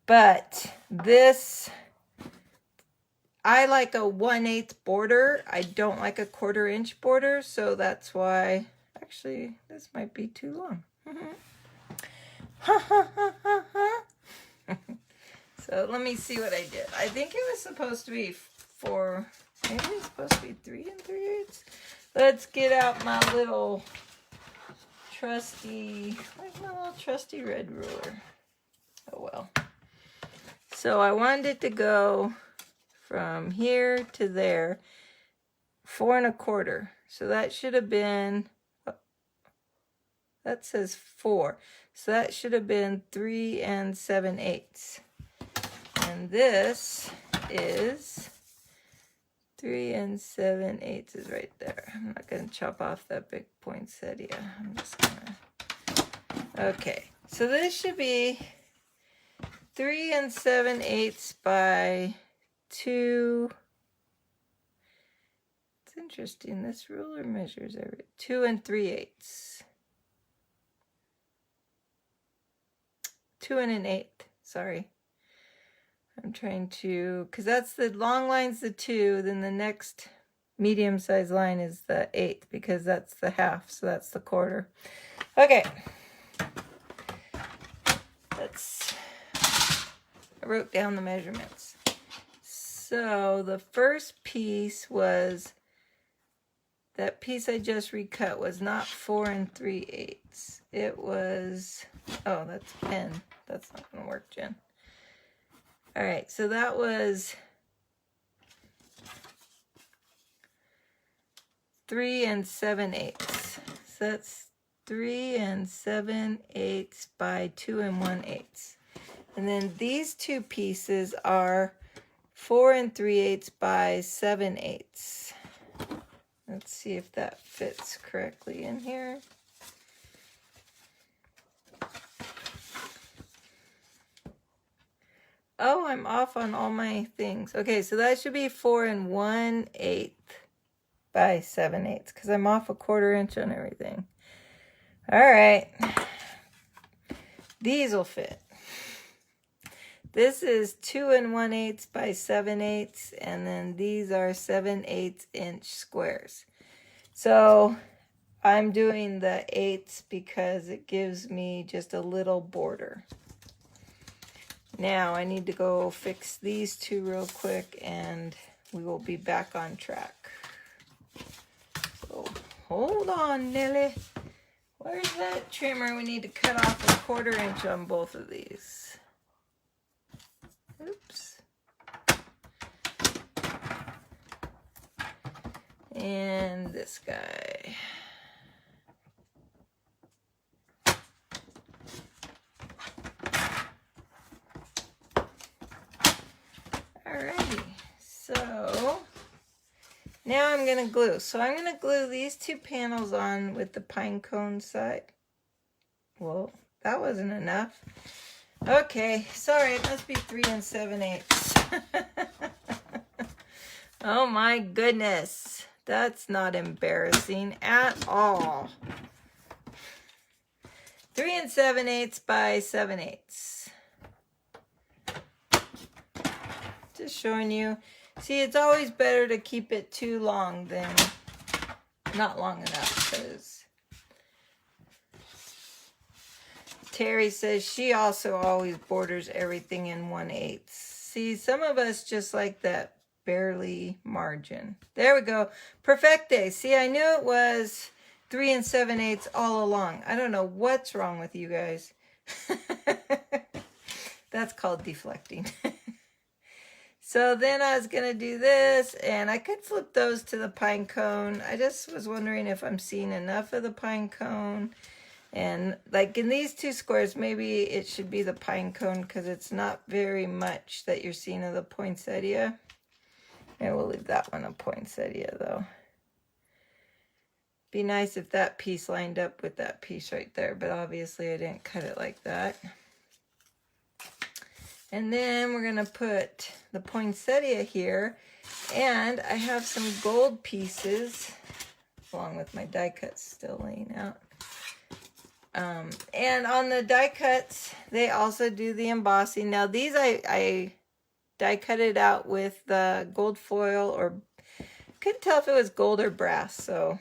But this, I like a 1/8 border. I don't like a 1/4 inch border. So, that's why, actually, this might be too long. So let me see what I did. I think it was supposed to be 4, maybe it's supposed to be 3 3/8. Let's get out my little trusty, where's my little trusty red ruler? Oh well. So I wanted it to go from here to there, 4 1/4. So that should have been, That says 4. So that should have been 3 7/8. And this is 3 7/8 is right there. I'm not going to chop off that big poinsettia. I'm just going to... Okay, so this should be 3 7/8 by 2. It's interesting. This ruler measures 2 3/8. 2 1/8. Sorry. I'm trying to, because that's the long line's the 2, then the next medium-sized line is the 8, because that's the half, so that's the quarter. Okay. I wrote down the measurements. So the first piece was, that piece I just recut was not 4 3/8. It was, oh, that's pen. That's not going to work, Jen. All right, so that was 3 7/8. So that's 3 7/8 by 2 1/8. And then these two pieces are 4 3/8 by 7/8. Let's see if that fits correctly in here. Oh, I'm off on all my things. Okay, so that should be 4 1/8 by 7/8 because I'm off a 1/4 inch on everything. All right. These will fit. This is 2 1/8 by 7/8, and then these are 7/8 inch squares. So I'm doing the 8s because it gives me just a little border. Now I need to go fix these two real quick and we will be back on track. So hold on, Nelly. Where's that trimmer? We need to cut off a 1/4 inch on both of these. Oops. And this guy. Alrighty, so now I'm going to glue. So I'm going to glue these two panels on with the pine cone side. Well, that wasn't enough. Okay, sorry, it must be 3 7/8. Oh my goodness, that's not embarrassing at all. 3 7/8 by 7/8. Just showing you. See, it's always better to keep it too long than not long enough, because Terry says she also always borders everything in 1/8. See, some of us just like that barely margin. There we go. Perfecte. See, I knew it was 3 7/8 all along. I don't know what's wrong with you guys. That's called deflecting. So then I was going to do this, and I could flip those to the pine cone. I just was wondering if I'm seeing enough of the pine cone. And like in these two squares, maybe it should be the pine cone because it's not very much that you're seeing of the poinsettia. And we'll leave that one a poinsettia though. Be nice if that piece lined up with that piece right there, but obviously I didn't cut it like that. And then we're going to put the poinsettia here, and I have some gold pieces along with my die cuts still laying out. And on the die cuts, they also do the embossing. Now these I die cut it out with the gold foil, or couldn't tell if it was gold or brass. So,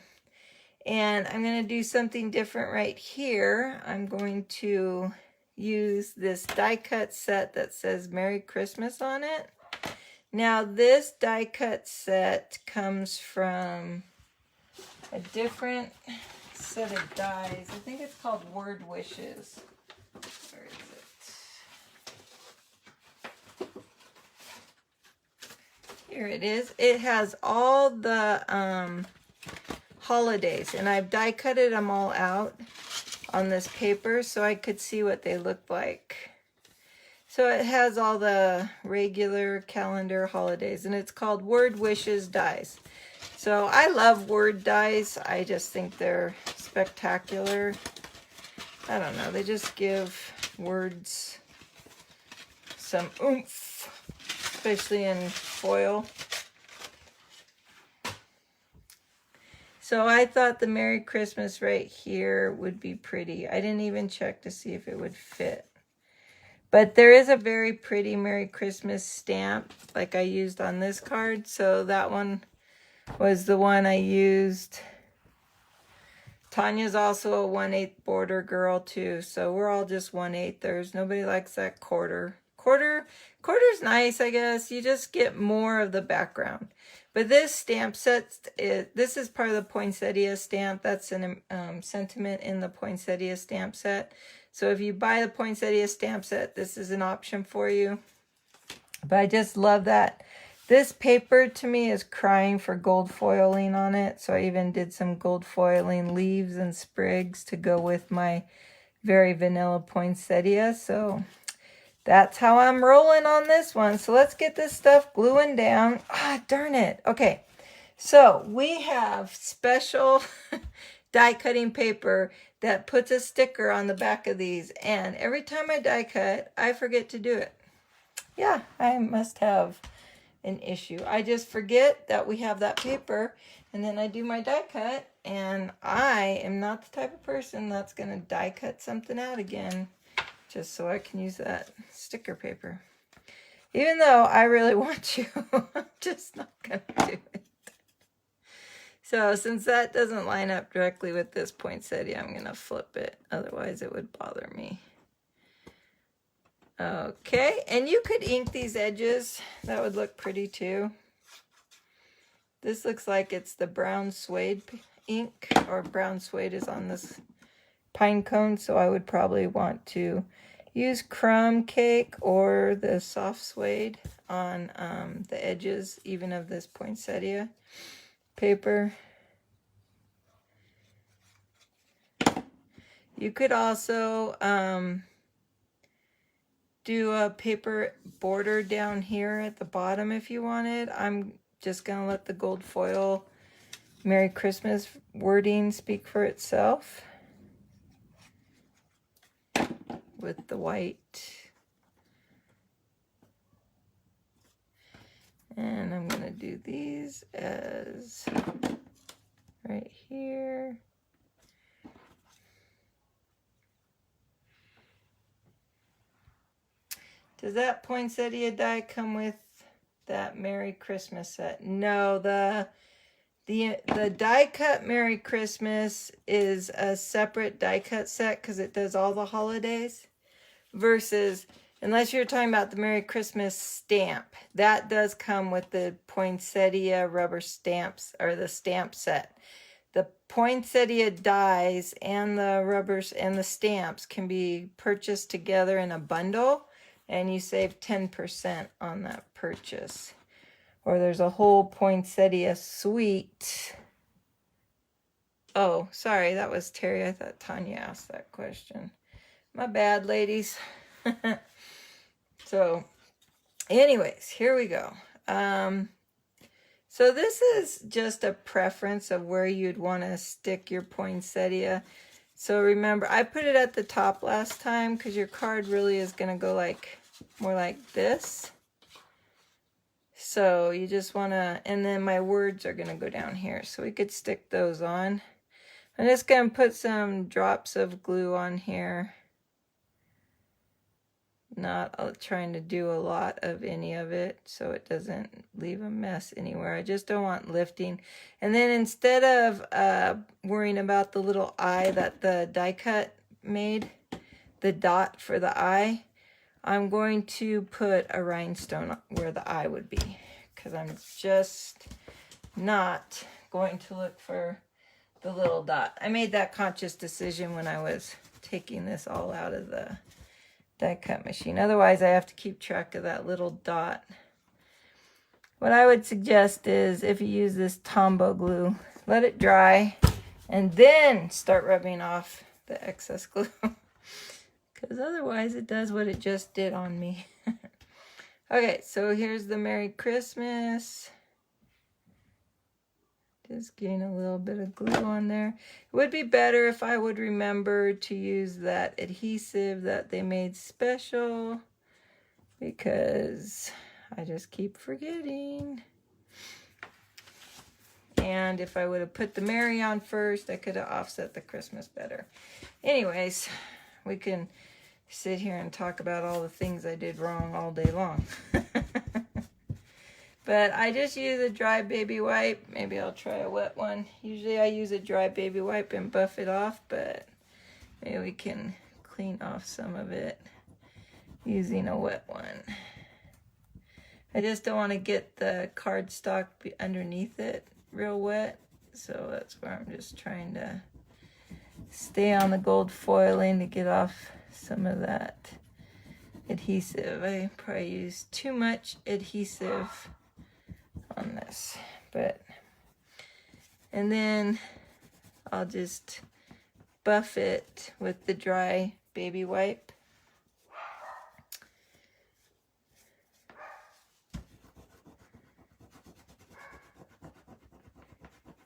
and I'm going to do something different right here. I'm going to use this die cut set that says Merry Christmas on it. Now this die cut set comes from a different set of dies. I think it's called Word Wishes. Where is it? Here it is. It has all the holidays, and I've die cutted them all out. on this paper so I could see what they looked like. So it has all the regular calendar holidays, and it's called Word Wishes Dies. So I love word dies. I just think they're spectacular. I don't know, they just give words some oomph, especially in foil. So I thought the Merry Christmas right here would be pretty. I didn't even check to see if it would fit. But there is a very pretty Merry Christmas stamp like I used on this card. So that one was the one I used. Tanya's also a 1/8 border girl too. So we're all just 1/8ers. Nobody likes that quarter. Quarter's nice, I guess. You just get more of the background. But this stamp set, this is part of the Poinsettia stamp. That's an sentiment in the Poinsettia stamp set. So if you buy the Poinsettia stamp set, this is an option for you. But I just love that. This paper to me is crying for gold foiling on it. So I even did some gold foiling leaves and sprigs to go with my very vanilla poinsettia. So that's how I'm rolling on this one. So let's get this stuff gluing down. Ah, darn it. Okay, so we have special die cutting paper that puts a sticker on the back of these. And every time I die cut, I forget to do it. Yeah, I must have an issue. I just forget that we have that paper, and then I do my die cut, and I am not the type of person that's going to die cut something out again just so I can use that sticker paper. Even though I really want to, I'm just not going to do it. So since that doesn't line up directly with this poinsettia, I'm going to flip it. Otherwise it would bother me. Okay, and you could ink these edges. That would look pretty too. This looks like it's the brown suede ink, or brown suede is on this pine cone, so I would probably want to use crumb cake or the soft suede on the edges, even of this poinsettia paper. You could also do a paper border down here at the bottom if you wanted. I'm just going to let the gold foil Merry Christmas wording speak for itself with the white. And I'm going to do these as right here. Does that poinsettia die come with that Merry Christmas set? No, the die cut Merry Christmas is a separate die cut set because it does all the holidays. Versus, unless you're talking about the Merry Christmas stamp, that does come with the poinsettia rubber stamps, or the stamp set. The poinsettia dies and the rubbers and the stamps can be purchased together in a bundle, and you save 10% on that purchase. Or there's a whole Poinsettia Suite. Oh, sorry, that was Terry. I thought Tanya asked that question. My bad, ladies. So, anyways, here we go. So this is just a preference of where you'd want to stick your poinsettia. So remember, I put it at the top last time because your card really is going to go like more like this. So you just want to, and then my words are going to go down here. So we could stick those on. I'm just going to put some drops of glue on here. Not trying to do a lot of any of it so it doesn't leave a mess anywhere. I just don't want lifting. And then instead of worrying about the little eye that the die cut made, the dot for the eye, I'm going to put a rhinestone where the eye would be, because I'm just not going to look for the little dot. I made that conscious decision when I was taking this all out of the die cut machine. Otherwise, I have to keep track of that little dot. What I would suggest is, if you use this Tombow glue, let it dry and then start rubbing off the excess glue. Because otherwise it does what it just did on me. Okay, so here's the Merry Christmas. Just getting a little bit of glue on there. It would be better if I would remember to use that adhesive that they made special, because I just keep forgetting. And if I would have put the Merry on first, I could have offset the Christmas better. Anyways, we can sit here and talk about all the things I did wrong all day long. But I just use a dry baby wipe. Maybe I'll try a wet one. Usually I use a dry baby wipe and buff it off, but maybe we can clean off some of it using a wet one. I just don't want to get the cardstock underneath it real wet, so that's where I'm just trying to stay on the gold foiling to get off some of that adhesive. I probably used too much adhesive on this, and then I'll just buff it with the dry baby wipe.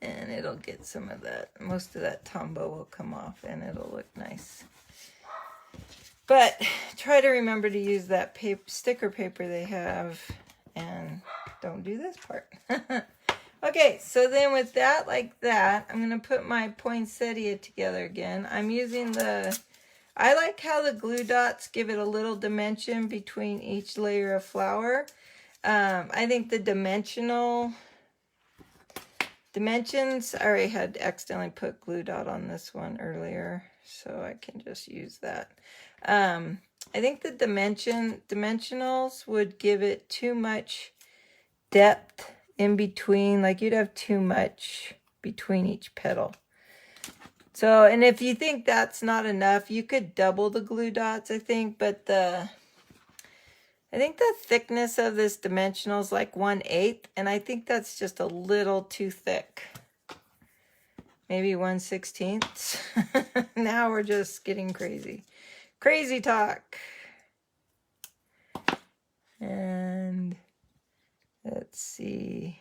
And it'll get some of that, most of that Tombow will come off and it'll look nice. But try to remember to use that paper, sticker paper they have, and don't do this part. Okay, so then with that like that, I'm going to put my poinsettia together again. I'm using I like how the glue dots give it a little dimension between each layer of flour. I think the dimensions, I already had accidentally put glue dot on this one earlier, so I can just use that. I think the dimensionals would give it too much depth in between, like you'd have too much between each petal. So, and if you think that's not enough, you could double the glue dots, I think, but I think the thickness of this dimensional is like 1/8, and I think that's just a little too thick. Maybe 1/16. Now we're just getting crazy. Crazy talk. And let's see.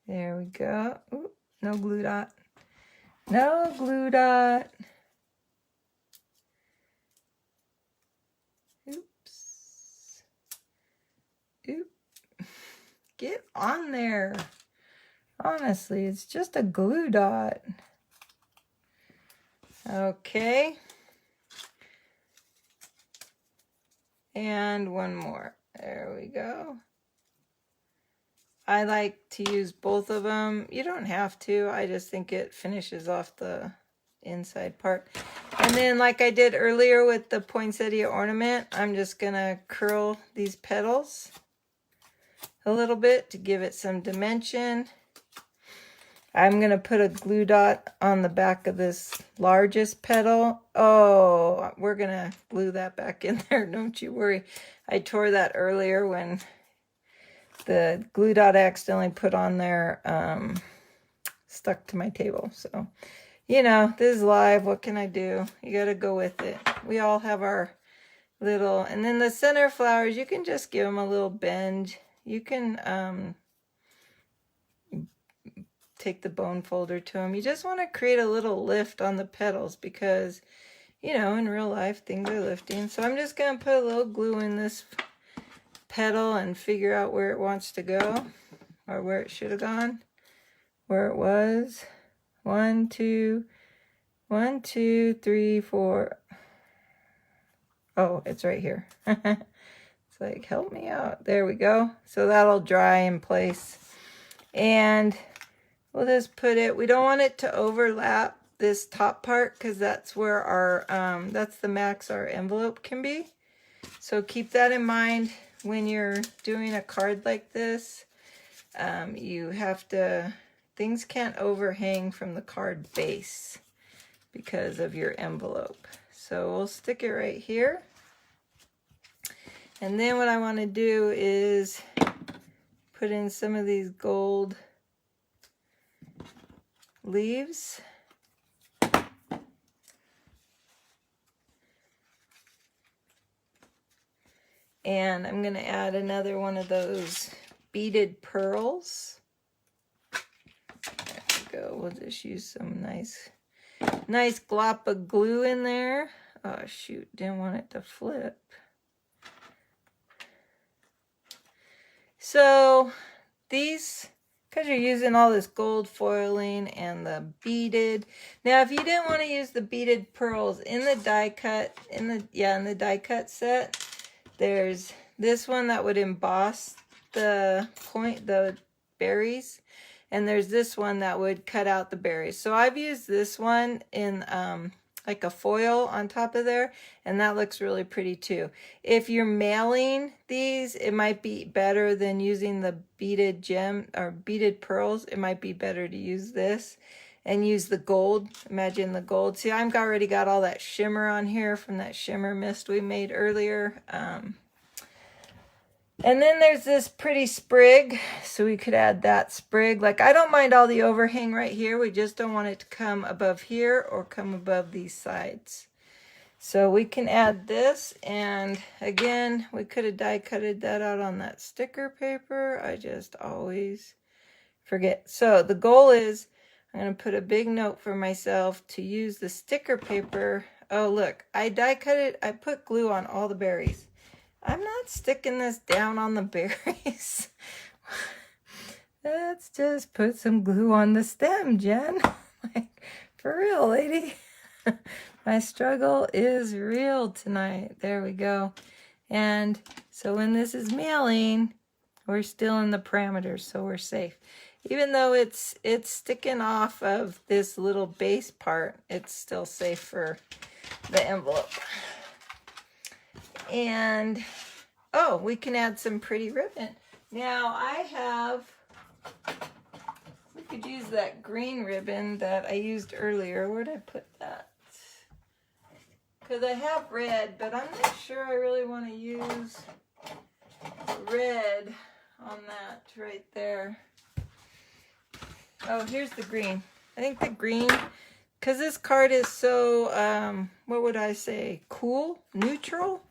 There we go. Ooh, no glue dot. No glue dot. Oops. Oop. Get on there. Honestly, it's just a glue dot. Okay. And one more. There we go. I like to use both of them. You don't have to. I just think it finishes off the inside part. And then like I did earlier with the poinsettia ornament, I'm just going to curl these petals a little bit to give it some dimension. I'm going to put a glue dot on the back of this largest petal. Oh, we're going to glue that back in there. Don't you worry. I tore that earlier when the glue dot I accidentally put on there stuck to my table. So, you know, this is live. What can I do? You got to go with it. We all have our little, and then the center flowers, you can just give them a little bend. You can take the bone folder to them. You just want to create a little lift on the petals because, you know, in real life, things are lifting. So I'm just going to put a little glue in this petal and figure out where it wants to go, or where it should have gone, where it was. 1, 2, 1, 2, 3, 4. Oh, it's right here. It's like, help me out. There we go. So that'll dry in place. And we'll just put it, we don't want it to overlap this top part because that's where our, that's the max our envelope can be. So keep that in mind when you're doing a card like this. You have to, things can't overhang from the card base because of your envelope. So we'll stick it right here. And then what I want to do is put in some of these gold leaves. And I'm going to add another one of those beaded pearls. There we go. We'll just use some nice glop of glue in there. Oh shoot, didn't want it to flip. So these, because you're using all this gold foiling and the beaded. Now, if you didn't want to use the beaded pearls in the die cut, in the die cut set, there's this one that would emboss the berries, and there's this one that would cut out the berries. So I've used this one in like a foil on top of there, and that looks really pretty too. If you're mailing these, it might be better than using the beaded gem or beaded pearls. It might be better to use this and use the gold. Imagine the gold. See, I've already got all that shimmer on here from that shimmer mist we made earlier. And then there's this pretty sprig, so we could add that sprig. Like, I don't mind all the overhang right here. We just don't want it to come above here or come above these sides. So we can add this, and again, we could have die cutted that out on that sticker paper. I just always forget. So the goal is, I'm going to put a big note for myself to use the sticker paper. Oh, look, I die cut it. I put glue on all the berries. I'm not sticking this down on the berries. Let's just put some glue on the stem, Jen. Like, for real, lady. My struggle is real tonight. There we go. And so when this is mailing, we're still in the parameters, so we're safe. Even though it's sticking off of this little base part, it's still safe for the envelope. And, oh, we can add some pretty ribbon. Now, we could use that green ribbon that I used earlier. Where did I put that? Because I have red, but I'm not sure I really want to use red on that right there. Oh, here's the green. I think the green, because this card is so, what would I say, cool, neutral.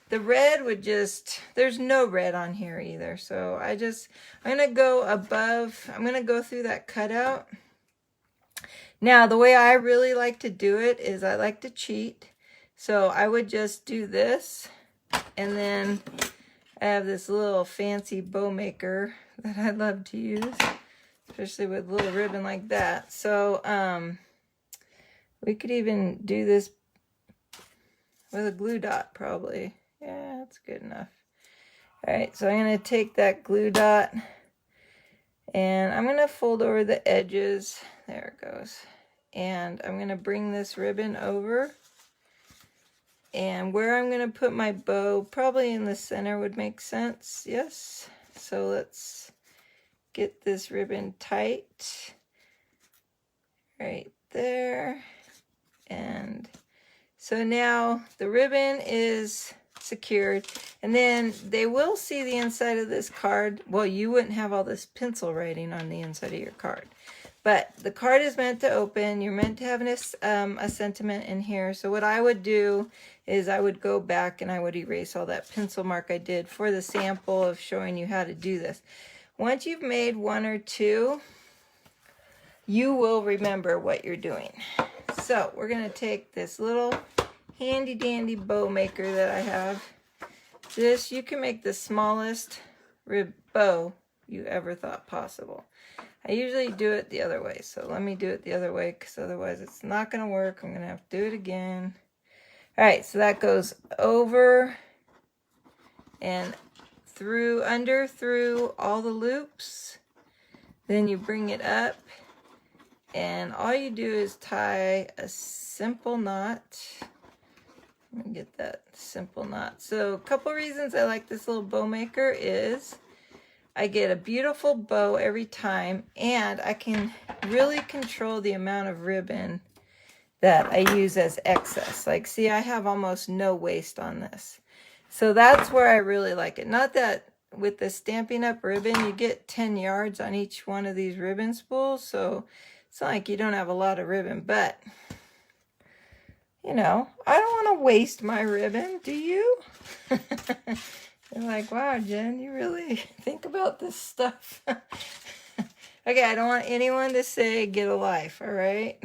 The red would just, there's no red on here either. So I'm going to go above, I'm going to go through that cutout. Now, the way I really like to do it is I like to cheat. So I would just do this, and then I have this little fancy bow maker that I love to use, especially with a little ribbon like that. So we could even do this with a glue dot probably. Yeah, that's good enough. All right, so I'm going to take that glue dot, and I'm going to fold over the edges. There it goes. And I'm going to bring this ribbon over. And where I'm going to put my bow, probably in the center would make sense. Yes. So let's get this ribbon tight. Right there. And so now the ribbon is secured, and then they will see the inside of this card. Well, you wouldn't have all this pencil writing on the inside of your card, but the card is meant to open. You're meant to have a sentiment in here. So what I would do is I would go back and I would erase all that pencil mark I did for the sample of showing you how to do this. Once you've made one or two, you will remember what you're doing. So we're going to take this little handy dandy bow maker that I have. This, you can make the smallest bow you ever thought possible. I usually do it the other way, so let me do it the other way, because otherwise it's not going to work. I'm going to have to do it again. All right, so that goes over and through all the loops. Then you bring it up, and all you do is tie a simple knot. Let me get that simple knot. So a couple reasons I like this little bow maker is I get a beautiful bow every time, and I can really control the amount of ribbon that I use as excess. Like, see, I have almost no waste on this. So that's where I really like it. Not that with the Stampin' Up! Ribbon, you get 10 yards on each one of these ribbon spools, so it's not like you don't have a lot of ribbon, but you know, I don't want to waste my ribbon, do you? They're like, wow, Jen, you really think about this stuff. Okay, I don't want anyone to say get a life, all right?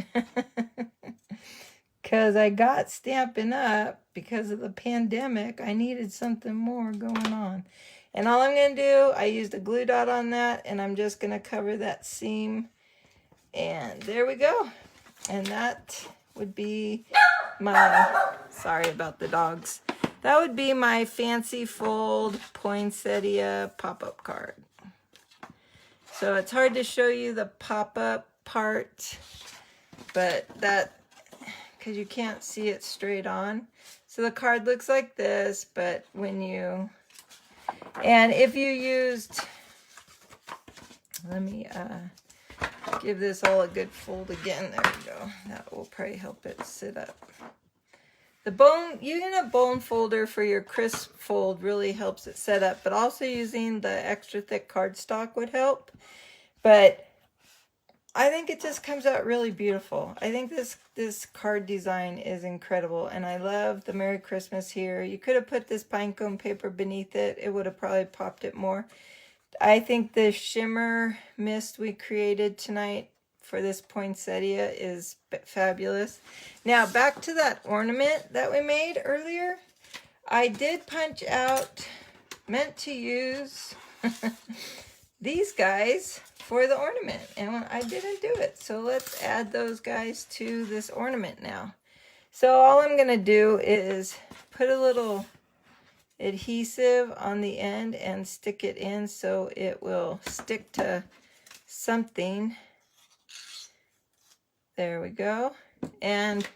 Because I got Stampin' Up because of the pandemic. I needed something more going on. And all I'm going to do, I used a glue dot on that, and I'm just going to cover that seam. And there we go. And that would be my, sorry about the dogs. That would be my fancy fold poinsettia pop-up card. So it's hard to show you the pop-up part, but that, because you can't see it straight on. So the card looks like this, but when you, and if you used, let me give this all a good fold again. There we go. That will probably help it sit up. The bone, using a bone folder for your crisp fold really helps it set up, but also using the extra thick cardstock would help. But I think it just comes out really beautiful. I think this card design is incredible, and I love the Merry Christmas here. You could have put this pinecone paper beneath it. It would have probably popped it more. I think the shimmer mist we created tonight for this poinsettia is fabulous. Now back to that ornament that we made earlier. I did punch out, meant to use these guys for the ornament, and I didn't do it. So let's add those guys to this ornament now. So all I'm gonna do is put a little adhesive on the end and stick it in so it will stick to something. There we go. And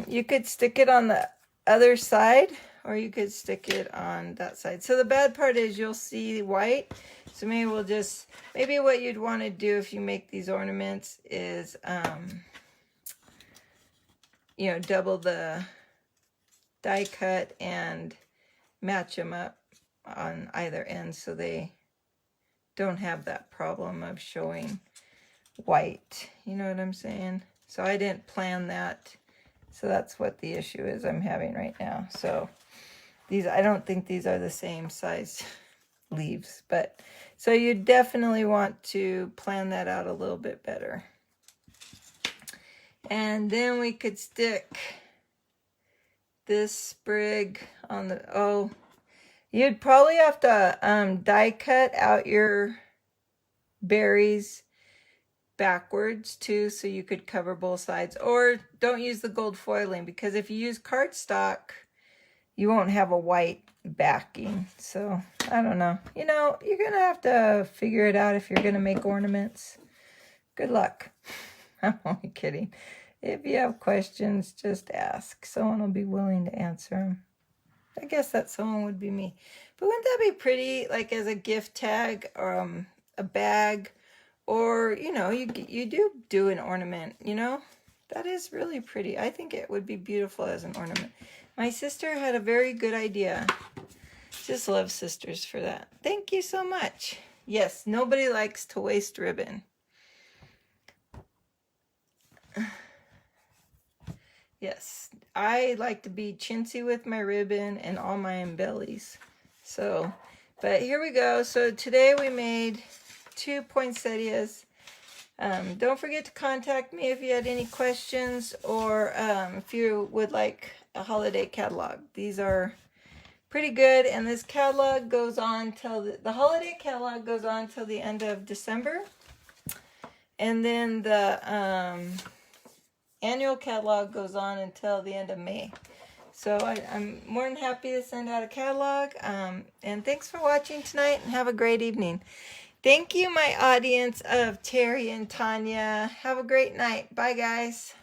you could stick it on the other side, or you could stick it on that side. So the bad part is you'll see white. So maybe we'll just, maybe what you'd want to do if you make these ornaments is, you know, double the die cut and match them up on either end so they don't have that problem of showing white. You know what I'm saying? So I didn't plan that. So that's what the issue is I'm having right now. So these, I don't think these are the same size leaves, but so you definitely want to plan that out a little bit better. And then we could stick this sprig on the, oh, you'd probably have to die cut out your berries backwards too, so you could cover both sides. Or don't use the gold foiling, because if you use cardstock, you won't have a white backing. So I don't know. You know, you're gonna have to figure it out if you're gonna make ornaments. Good luck. I'm only kidding. If you have questions, just ask. Someone will be willing to answer them. I guess that someone would be me. But wouldn't that be pretty, like as a gift tag or a bag? Or, you know, you do an ornament, you know? That is really pretty. I think it would be beautiful as an ornament. My sister had a very good idea. Just love sisters for that. Thank you so much. Yes, nobody likes to waste ribbon. Yes, I like to be chintzy with my ribbon and all my embellies. So, but here we go. So today we made 2 poinsettias. Don't forget to contact me if you had any questions, or if you would like a holiday catalog. These are pretty good, and this catalog goes on till the holiday catalog goes on till the end of December, and then the annual catalog goes on until the end of May. So I'm more than happy to send out a catalog. And thanks for watching tonight, and have a great evening. Thank you, my audience of Terry and Tanya. Have a great night. Bye, guys.